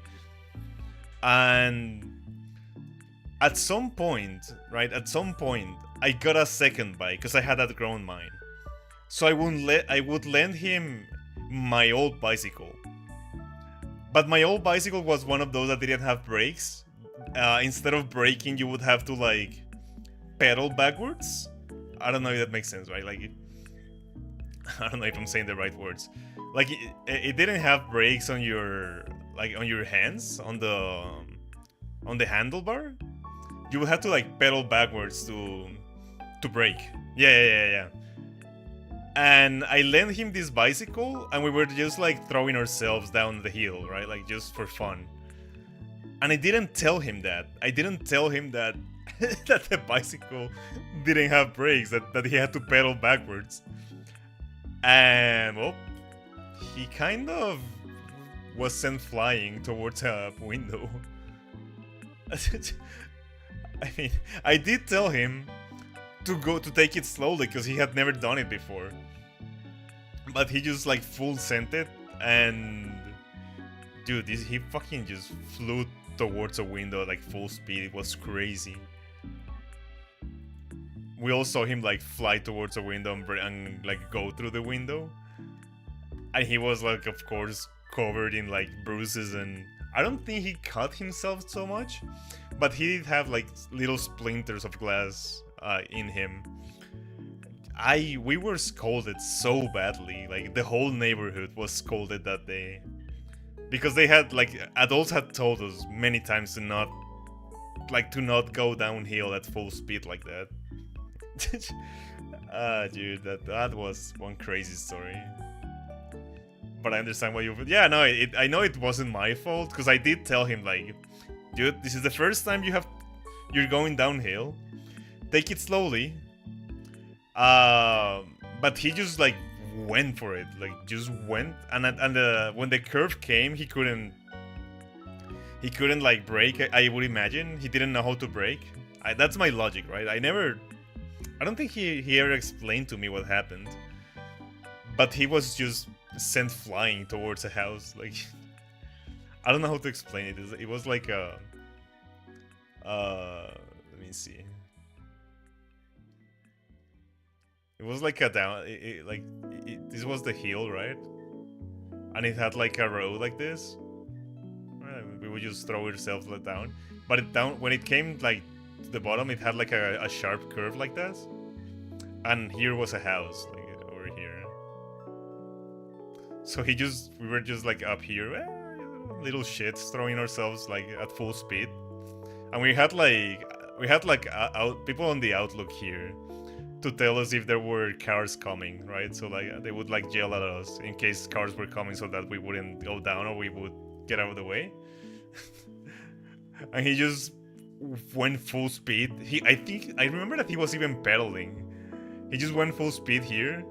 Speaker 1: And at some point, I got a second bike because I had outgrown mine. So I would lend him my old bicycle. But my old bicycle was one of those that didn't have brakes. Instead of braking, you would have to like pedal backwards. I don't know if that makes sense, right? Like, I don't know if I'm saying the right words. Like, it didn't have brakes on your hands on the handlebar. You would have to like pedal backwards to brake. Yeah. And I lent him this bicycle, and we were just like throwing ourselves down the hill, right? Like just for fun. And I didn't tell him that. that the bicycle didn't have brakes, that he had to pedal backwards. And, well, he kind of was sent flying towards a window. I mean, I did tell him to take it slowly, because he had never done it before. But he just, like, full sent it, and... Dude, he fucking just flew towards a window like full speed. It was crazy. We all saw him like fly towards a window and like go through the window. And he was like, of course, covered in like bruises, and I don't think he cut himself so much, but he did have like little splinters of glass in him. We were scolded so badly. Like the whole neighborhood was scolded that day. because they had like adults had told us many times to not go downhill at full speed like that. Dude, that was one crazy story. But I understand why you. Yeah, no, I know it wasn't my fault because I did tell him like, dude, this is the first time you're going downhill. Take it slowly. But he just like went for it, like just went, and when the curve came, he couldn't like brake. I would imagine he didn't know how to brake. That's my logic, right? I don't think he ever explained to me what happened, but he was just sent flying towards a house. Like, I don't know how to explain it. It was like a let me see. It was like a down, this was the hill, right? And it had like a road like this. We would just throw ourselves down. But when it came like to the bottom, it had like a sharp curve like that. And here was a house, like over here. So we were just like up here, little shits, throwing ourselves like at full speed. And we had people on the outlook here to tell us if there were cars coming, right? So like they would like yell at us in case cars were coming, so that we wouldn't go down or we would get out of the way. And he just went full speed. I remember that he was even pedaling. He just went full speed here,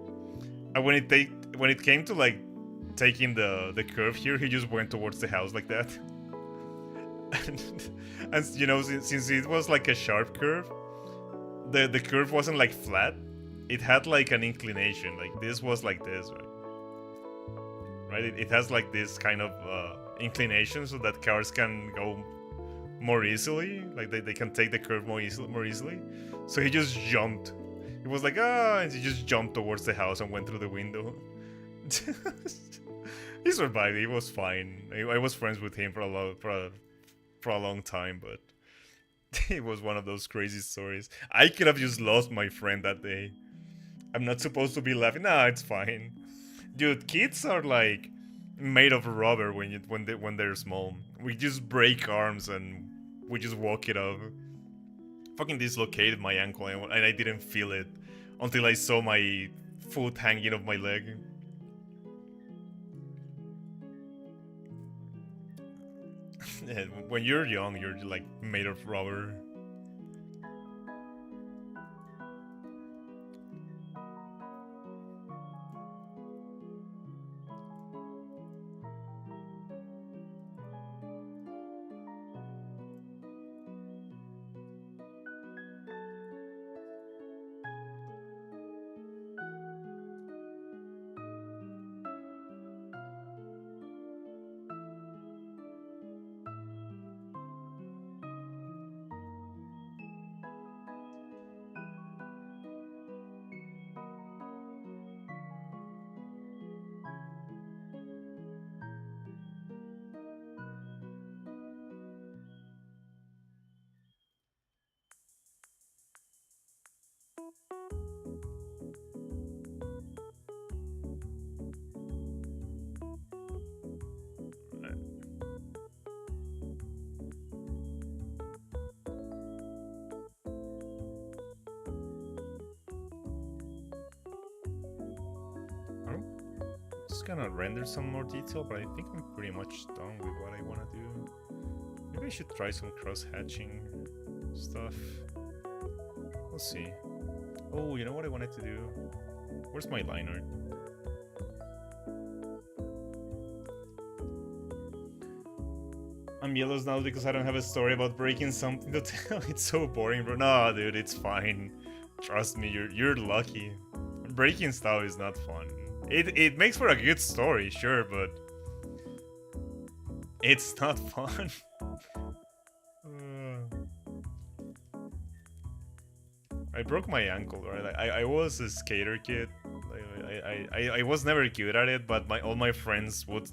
Speaker 1: and when it came to like taking the curve here, he just went towards the house like that. And you know, since it was like a sharp curve, the curve wasn't like flat. It had like an inclination. Like this was like this, right? It has like this kind of inclination so that cars can go more easily. Like they can take the curve more easily. So he just jumped. He was like, and he just jumped towards the house and went through the window. He survived. He was fine. I was friends with him for a long time, but it was one of those crazy stories. I could have just lost my friend that day. I'm not supposed to be laughing. Nah, it's fine. Dude, kids are like made of rubber when they're small. We just break arms and we just walk it off. Fucking dislocated my ankle and I didn't feel it until I saw my foot hanging off my leg. When you're young, you're like made of rubber. Just gonna render some more detail, but I think I'm pretty much done with what I want to do. Maybe I should try some cross-hatching stuff. We'll see. Oh, you know what I wanted to do? Where's my line art? I'm yellow now because I don't have a story about breaking something to tell. It's so boring, bro. No, dude, it's fine. Trust me, you're lucky. Breaking stuff is not fun. It makes for a good story, sure, but it's not fun. I broke my ankle, right? I was a skater kid. I was never good at it, but all my friends would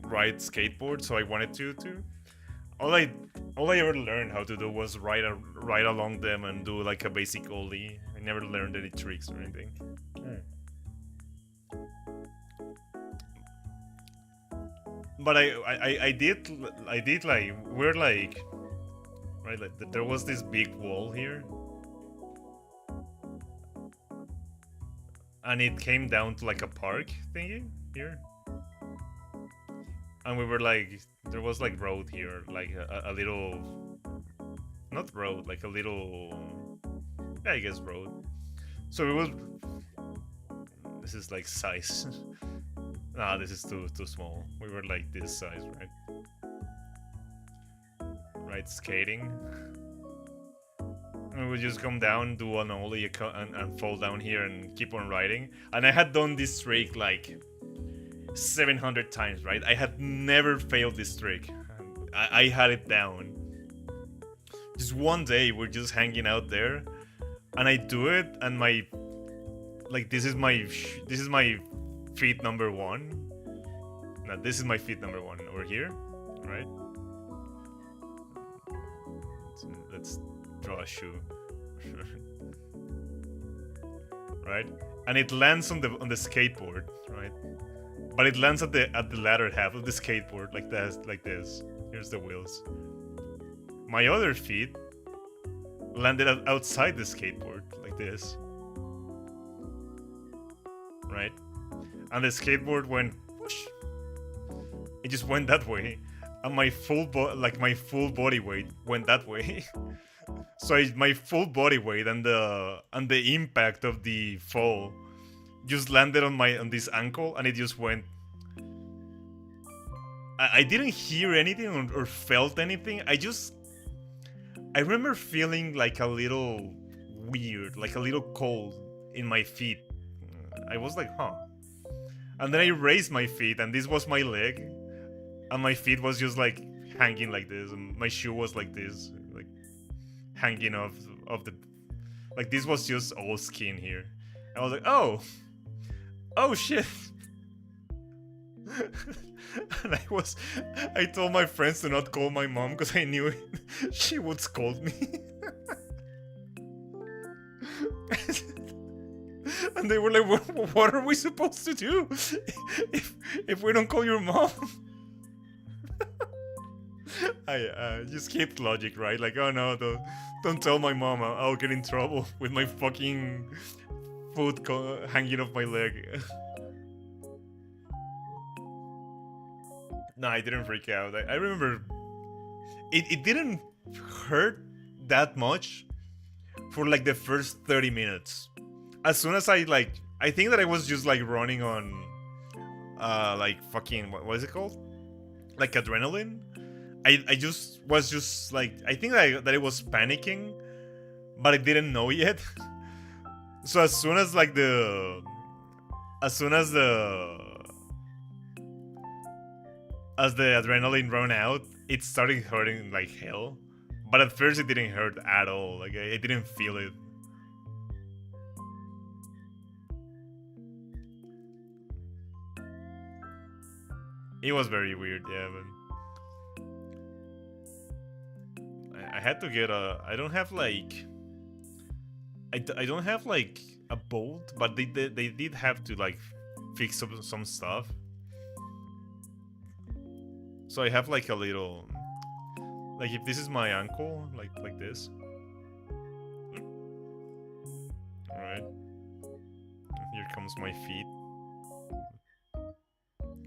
Speaker 1: ride skateboards, so I wanted to too. All I ever learned how to do was ride along them and do like a basic ollie. I never learned any tricks or anything. But I did like we're like right like there was this big wall here, and it came down to like a park thingy here, and we were like there was like road here, like a little not road, like a little yeah, I guess road. So we was this is like size. Nah, this is too small. We were like this size, right? Right, skating. And we would just come down, do an ollie, and fall down here and keep on riding. And I had done this trick like 700 times, right? I had never failed this trick. I had it down. Just one day, we're just hanging out there, and I do it, and my like this is my feat number 1. Now this is my feat number 1 over here, right? Let's draw a shoe. Right? And it lands on the skateboard, right? But it lands at the latter half of the skateboard, like this. Here's the wheels. My other feet landed outside the skateboard, like this. Right? And the skateboard went whoosh. It just went that way. And my full body weight went that way. So my full body weight and the impact of the fall just landed on this ankle, and it just went. I didn't hear anything or felt anything. I remember feeling like a little weird, like a little cold in my feet. I was like, huh. And then I raised my feet, and this was my leg, and my feet was just like hanging like this, and my shoe was like this, like hanging off of the, like this was just all skin here. I was like, oh shit. And I told my friends to not call my mom because I knew she would scold me. And they were like, what are we supposed to do if we don't call your mom? I just kept logic, right? Like, oh no, don't tell my mom, I'll get in trouble with my fucking foot hanging off my leg. No, I didn't freak out. I remember it didn't hurt that much for like the first 30 minutes. As soon as I think that I was just like running on like fucking what is it called? Like adrenaline. I just was just like, I think that I was panicking, but I didn't know yet. So as soon as the adrenaline ran out, it started hurting like hell. But at first it didn't hurt at all. Like I didn't feel it. It was very weird, yeah, but I had to get I don't have like I don't have like a bolt, but they did have to like fix some stuff. So I have like a little, like if this is my ankle, like this. All right. Here comes my feet.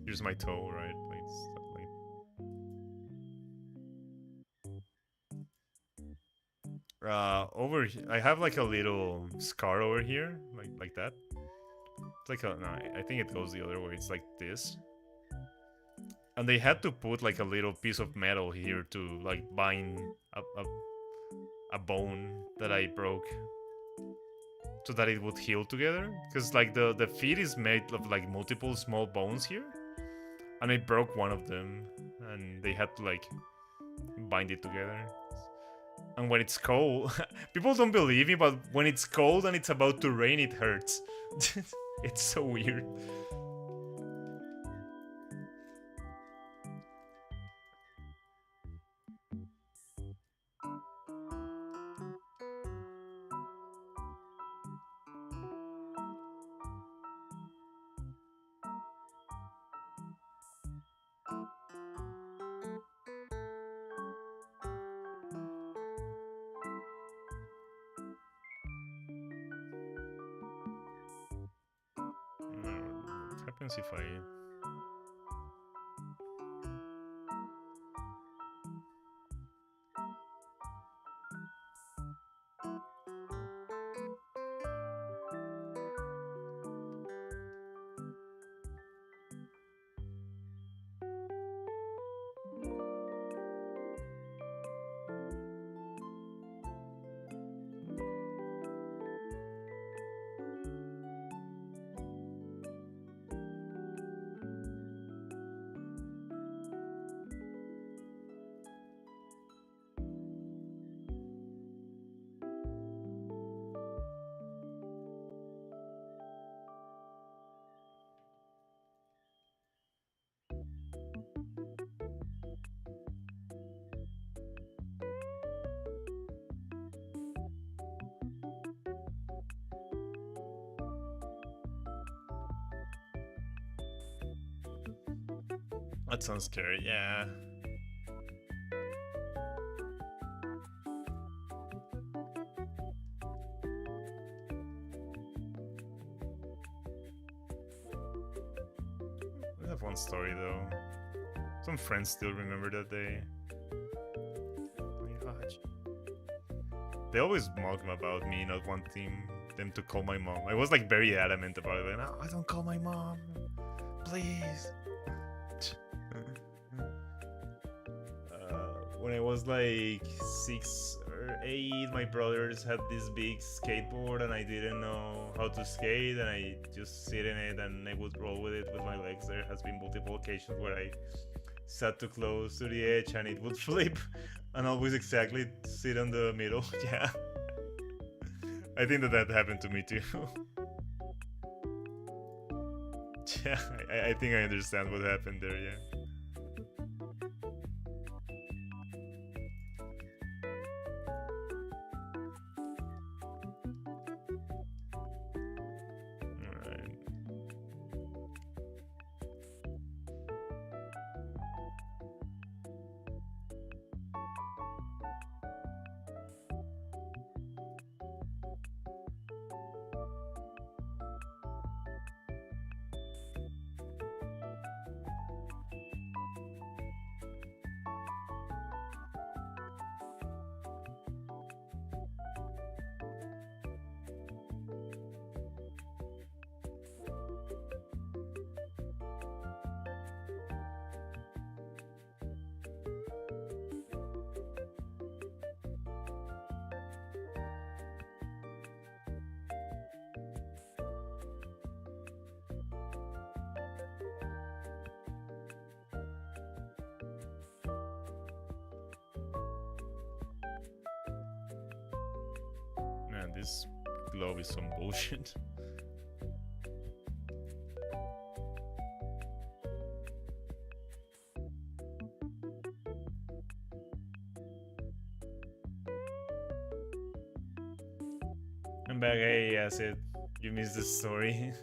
Speaker 1: Here's my toe, right? Like stuff like. I have like a little scar over here, like that. It's like no, I think it goes the other way. It's like this. And they had to put like a little piece of metal here to like bind a bone that I broke, so that it would heal together. Because like the feet is made of like multiple small bones here, and I broke one of them, and they had to like bind it together. And when it's cold, people don't believe me, but when it's cold and it's about to rain, it hurts. It's so weird. happens if I... That sounds scary, yeah. I have one story though. Some friends still remember that day. They always mocked about me not wanting them to call my mom. I was like very adamant about it. Like, no, I don't call my mom, please. When I was like 6 or 8, my brothers had this big skateboard and I didn't know how to skate, and I just sit in it and I would roll with it with my legs. There has been multiple occasions where I sat too close to the edge and it would flip and always exactly sit on the middle. Yeah. I think that happened to me too. Yeah, I think I understand what happened there, yeah. Man, this glove is some bullshit. I'm back. Hey, Acid. You missed the story.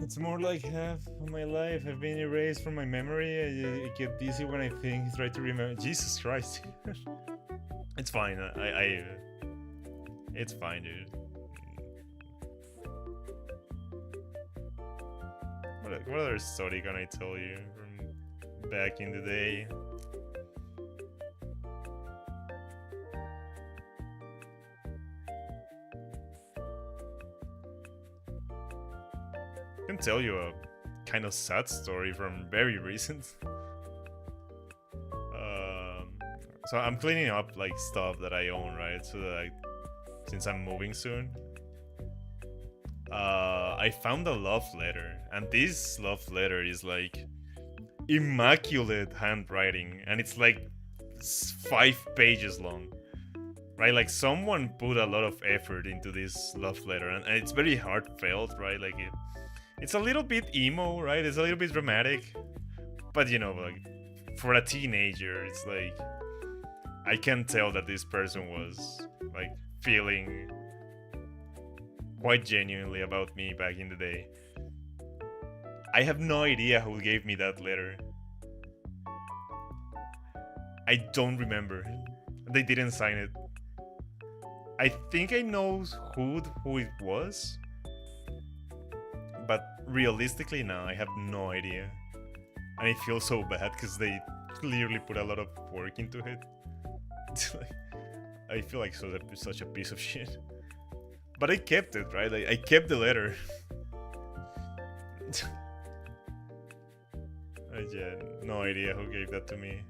Speaker 1: It's more like half of my life have been erased from my memory. I get dizzy when I think, try to remember. Jesus Christ. It's fine. It's fine, dude. What other story can I tell you from back in the day? I can tell you a kind of sad story from very recent. So I'm cleaning up like stuff that I own, right? So that since I'm moving soon, I found a love letter, and this love letter is like immaculate handwriting, and it's like 5 pages long, right? Like someone put a lot of effort into this love letter, and it's very heartfelt, right? Like it's a little bit emo, right? It's a little bit dramatic, but you know, like for a teenager, it's like I can tell that this person was like feeling quite genuinely about me back in the day. I have no idea who gave me that letter. I don't remember. They didn't sign it. I think I know who it was, but realistically, no, I have no idea. And I feel so bad because they clearly put a lot of work into it. I feel like such a piece of shit. But I kept it, right? I kept the letter. I had no idea who gave that to me.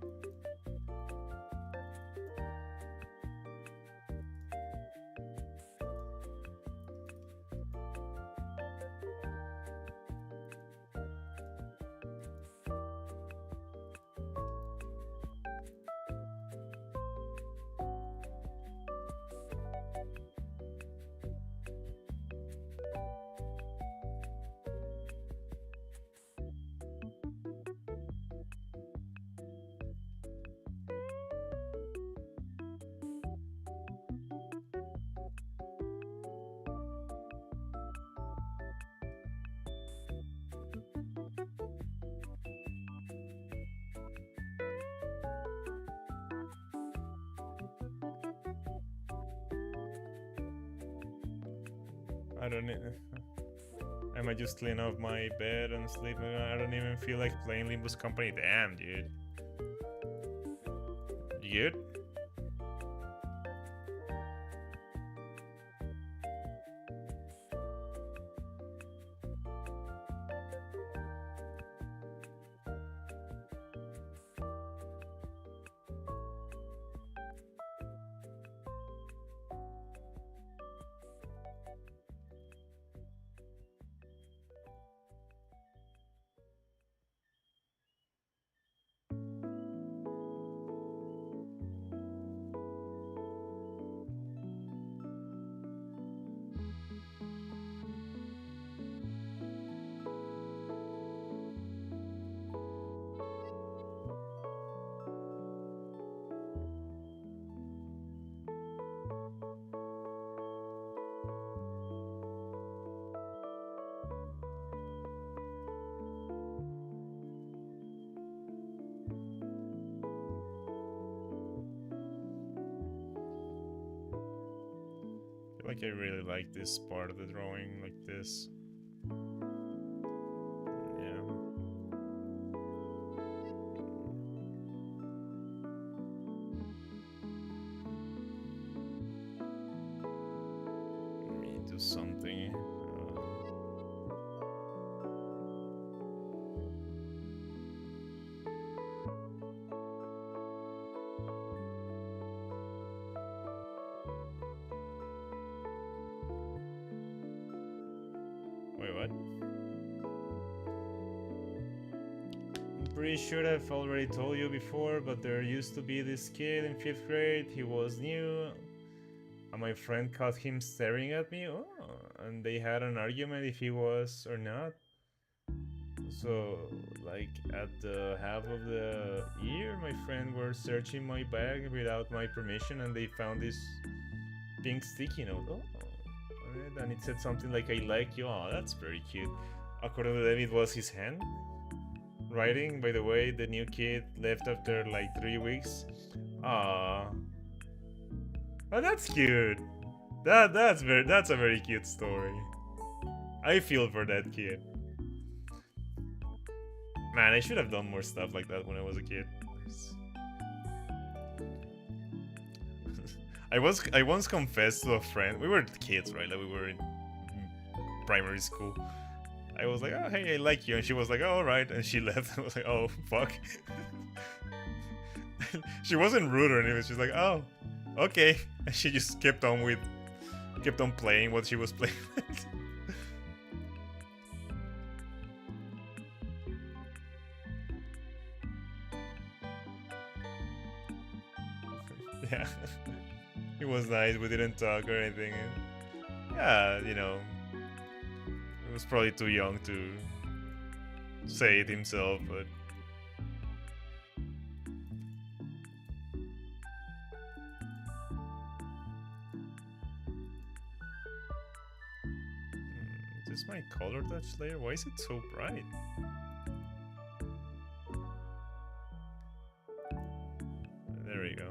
Speaker 1: I don't know. I might just clean up my bed and sleep. I don't even feel like playing Limbo's Company. Damn, dude. You good? Like I really like this part of the drawing, like this. Yeah. Let me do something. Wait, what? I'm pretty sure I've already told you before, but there used to be this kid in 5th grade. He was new, and my friend caught him staring at me. Oh, and they had an argument if he was or not. So, like, at the half of the year, my friend were searching my bag without my permission, and they found this pink sticky note. Oh. And it said something like, "I like you." Oh, that's very cute. according to David, was his hand writing. By the way, the new kid left after like 3 weeks. Ah, oh, that's cute. That's a very cute story. I feel for that kid. Man, I should have done more stuff like that when I was a kid. I once confessed to a friend. We were kids, right? Like we were in primary school. I was like, oh hey, I like you, and she was like, oh alright, and she left. I was like, oh fuck. She wasn't rude or anything. She's like, oh, okay, and she just kept on playing what she was playing with. Yeah, it was nice. We didn't talk or anything. Yeah, you know, he was probably too young to say it himself, but is this my color touch layer? Why is it so bright? There we go.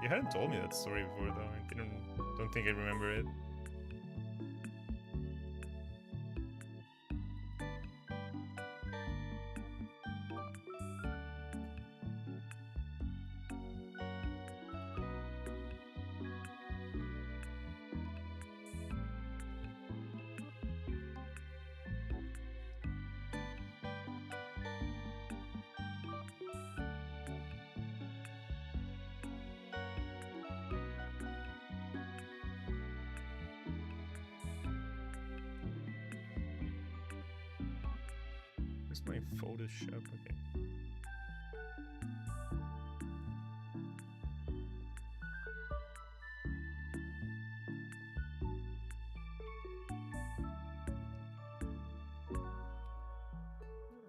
Speaker 1: You hadn't told me that story before, though. Don't think I remember it. Where's my Photoshop? Okay.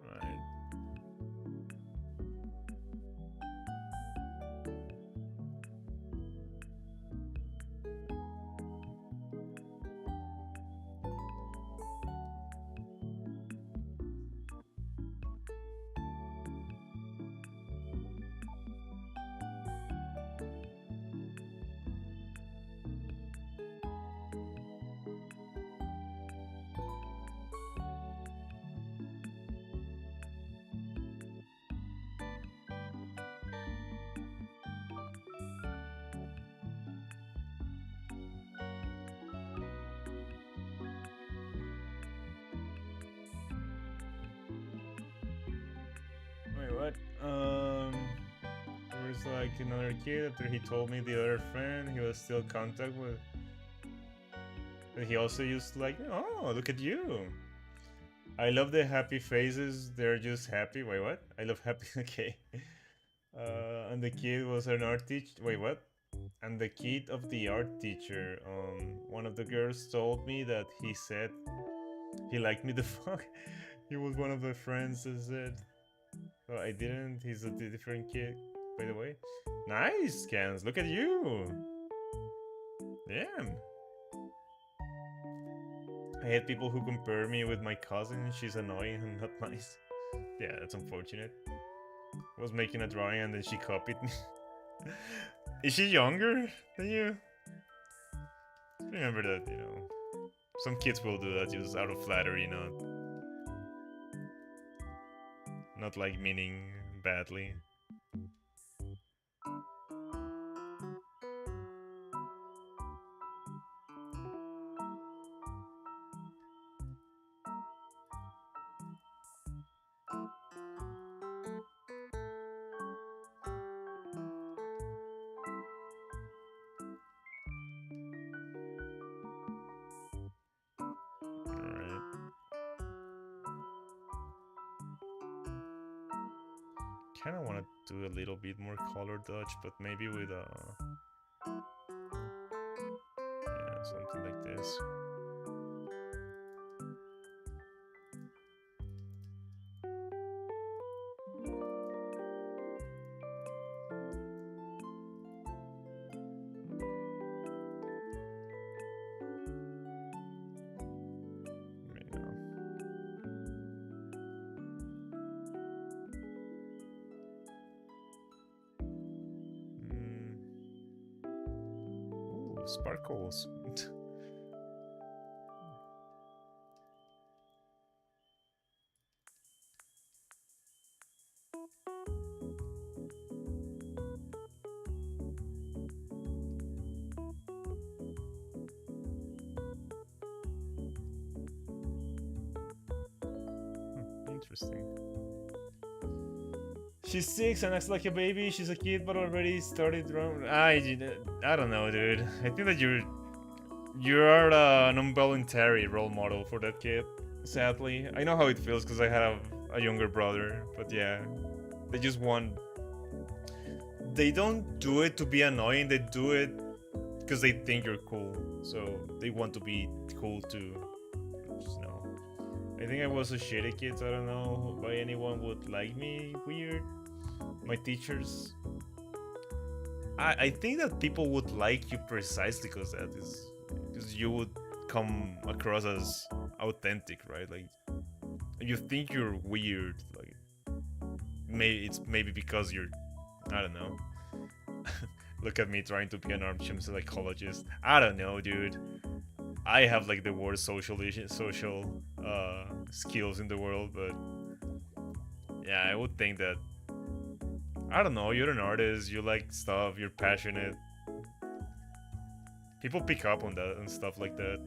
Speaker 1: Right. Wait, what? There was like another kid after he told me the other friend he was still in contact with. But he also used to like, oh, look at you. I love the happy faces. They're just happy. Wait, what? I love happy. Okay. And the kid was an art teacher. Wait, what? And the kid of the art teacher. One of the girls told me that he said he liked me the fuck. He was one of the friends that said. Oh, I didn't. He's a different kid, by the way. Nice, Scans. Look at you. Damn. I had people who compare me with my cousin. She's annoying and not nice. Yeah, that's unfortunate. I was making a drawing and then she copied me. Is she younger than you? Remember that, you know. Some kids will do that just out of flattery, not like meaning badly. Kind of want to do a little bit more color dodge, but maybe with something like this. Sparkles. Interesting. She's 6 and acts like a baby. She's a kid, but already started drawing. I don't know, dude. I think that you are an involuntary role model for that kid. Sadly, I know how it feels because I have a younger brother. But yeah, they just want. They don't do it to be annoying. They do it because they think you're cool. So they want to be cool too. Just know. I think I was a shitty kid. So I don't know why anyone would like me. Weird. My teachers. I think that people would like you precisely because that is because you would come across as authentic, right? Like you think you're weird, like maybe because you're I don't know. Look at me trying to be an armchair psychologist. I don't know, dude. I have like the worst social skills in the world, but yeah, I would think that I don't know, you're an artist, you like stuff, you're passionate. People pick up on that and stuff like that.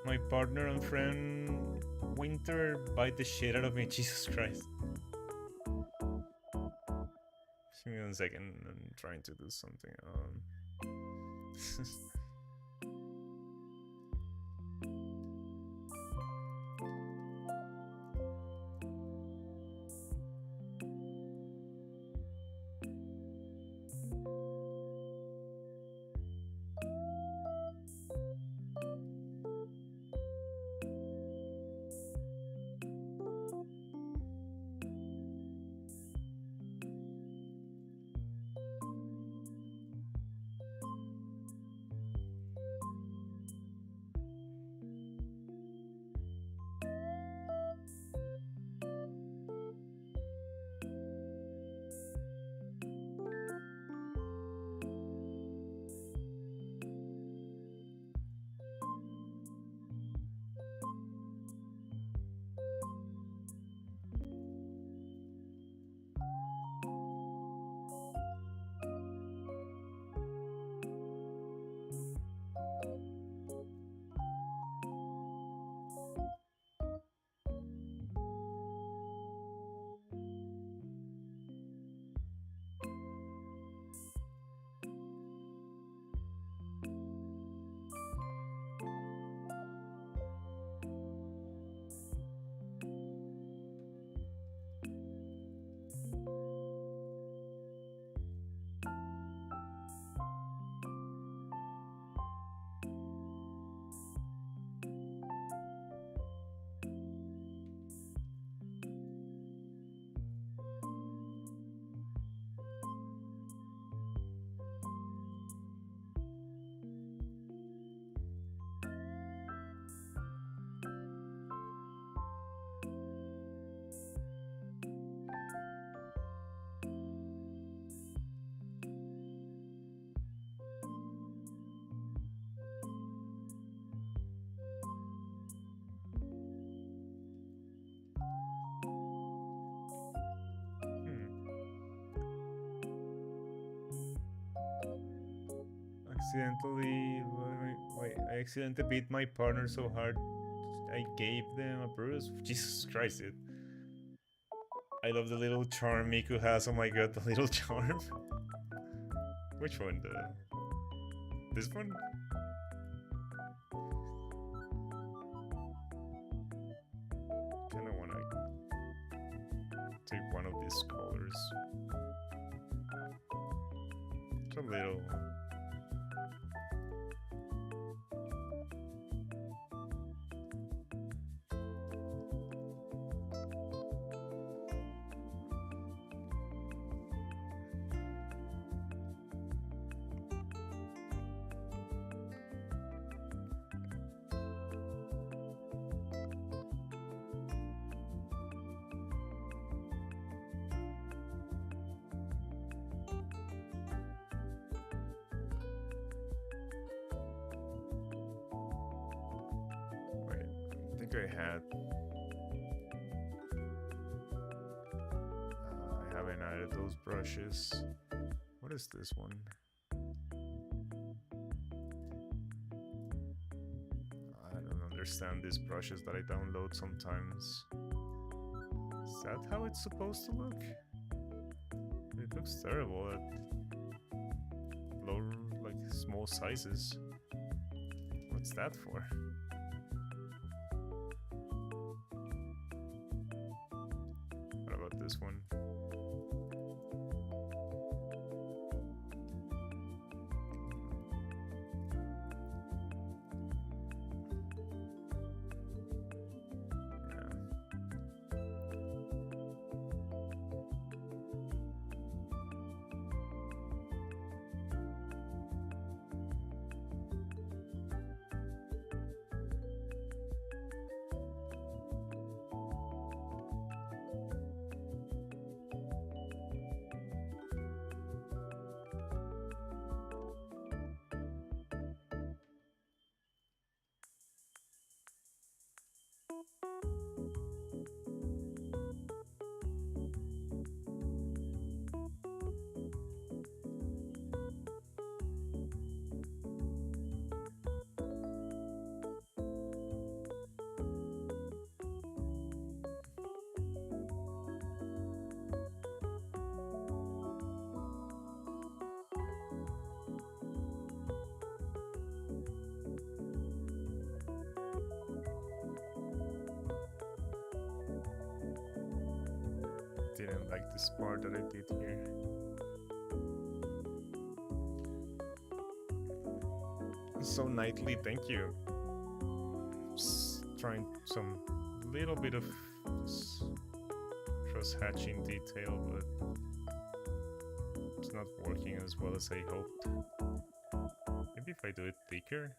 Speaker 1: My partner and friend Winter bite the shit out of me. Jesus Christ. Give me 1 second. I'm trying to do something. I accidentally beat my partner so hard I gave them a bruise. Jesus Christ, dude. I love the little charm Miku has. Oh my god, the little charm. Which one? This one? Kinda wanna take one of these colors. It's a little. I had. I haven't added those brushes. What is this one? I don't understand these brushes that I download sometimes. Is that how it's supposed to look? It looks terrible at lower, like small sizes. What's that for? This one. Didn't like this part that I did here. So Nightly, thank you. Just trying some little bit of cross hatching detail, but it's not working as well as I hoped. Maybe if I do it thicker.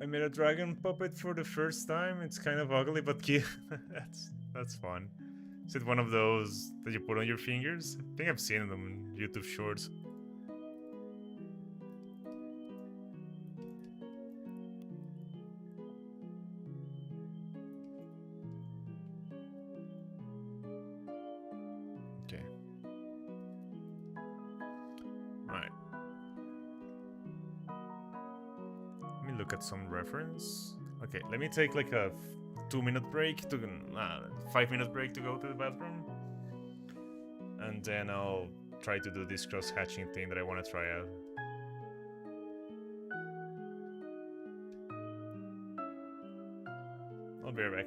Speaker 1: I made a dragon puppet for the first time. It's kind of ugly, but cute. That's fun. Is it one of those that you put on your fingers? I think I've seen them in YouTube shorts. Okay. Right. Let me look at some reference. Okay, let me take like a 2-minute break to 5-minute break to go to the bathroom, and then I'll try to do this cross-hatching thing that I want to try out. I'll be right back.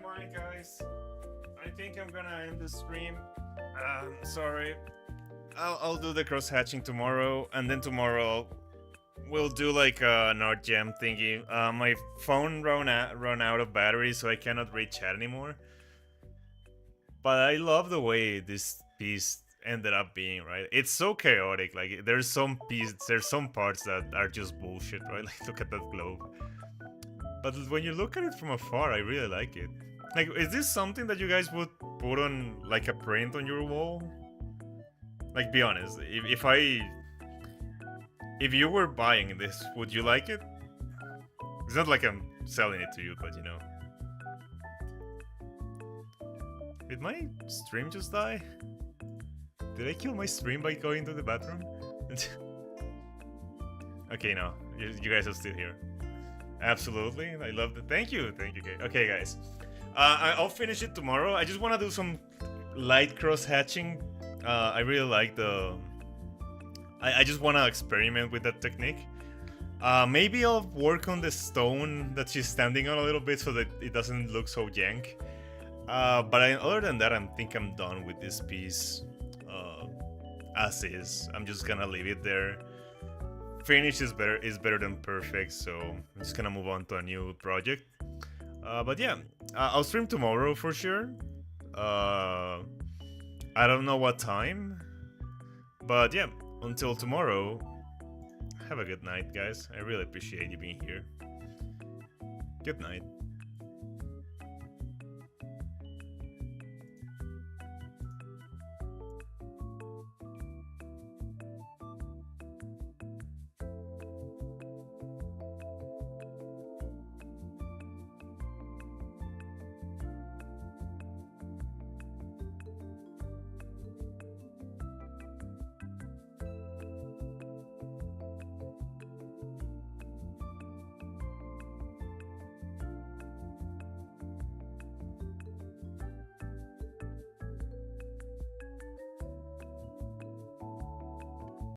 Speaker 1: Alright guys, I think I'm gonna end the stream. Sorry. I'll do the cross-hatching tomorrow, and then tomorrow we'll do like an art jam thingy. My phone run out of battery, so I cannot read chat anymore. But I love the way this piece ended up being, right? It's so chaotic. Like there's some parts that are just bullshit, right? Like look at that globe. But when you look at it from afar, I really like it. Like, is this something that you guys would put on like a print on your wall? Like, be honest. if you were buying this, would you like it? It's not like I'm selling it to you, but you know. Did my stream just die? Did I kill my stream by going to the bathroom? Okay, no. You guys are still here. Absolutely. I love it. Thank you. Thank you, guys. Okay, guys. I'll finish it tomorrow. I just want to do some light cross hatching. I really like the... I just want to experiment with that technique. Maybe I'll work on the stone that she's standing on a little bit so that it doesn't look so jank. But other than that, I think I'm done with this piece as is. I'm just gonna leave it there. Finish is better than perfect, so I'm just gonna move on to a new project. But yeah, I'll stream tomorrow for sure. I don't know what time, but yeah, until tomorrow, have a good night, guys. I really appreciate you being here. Good night.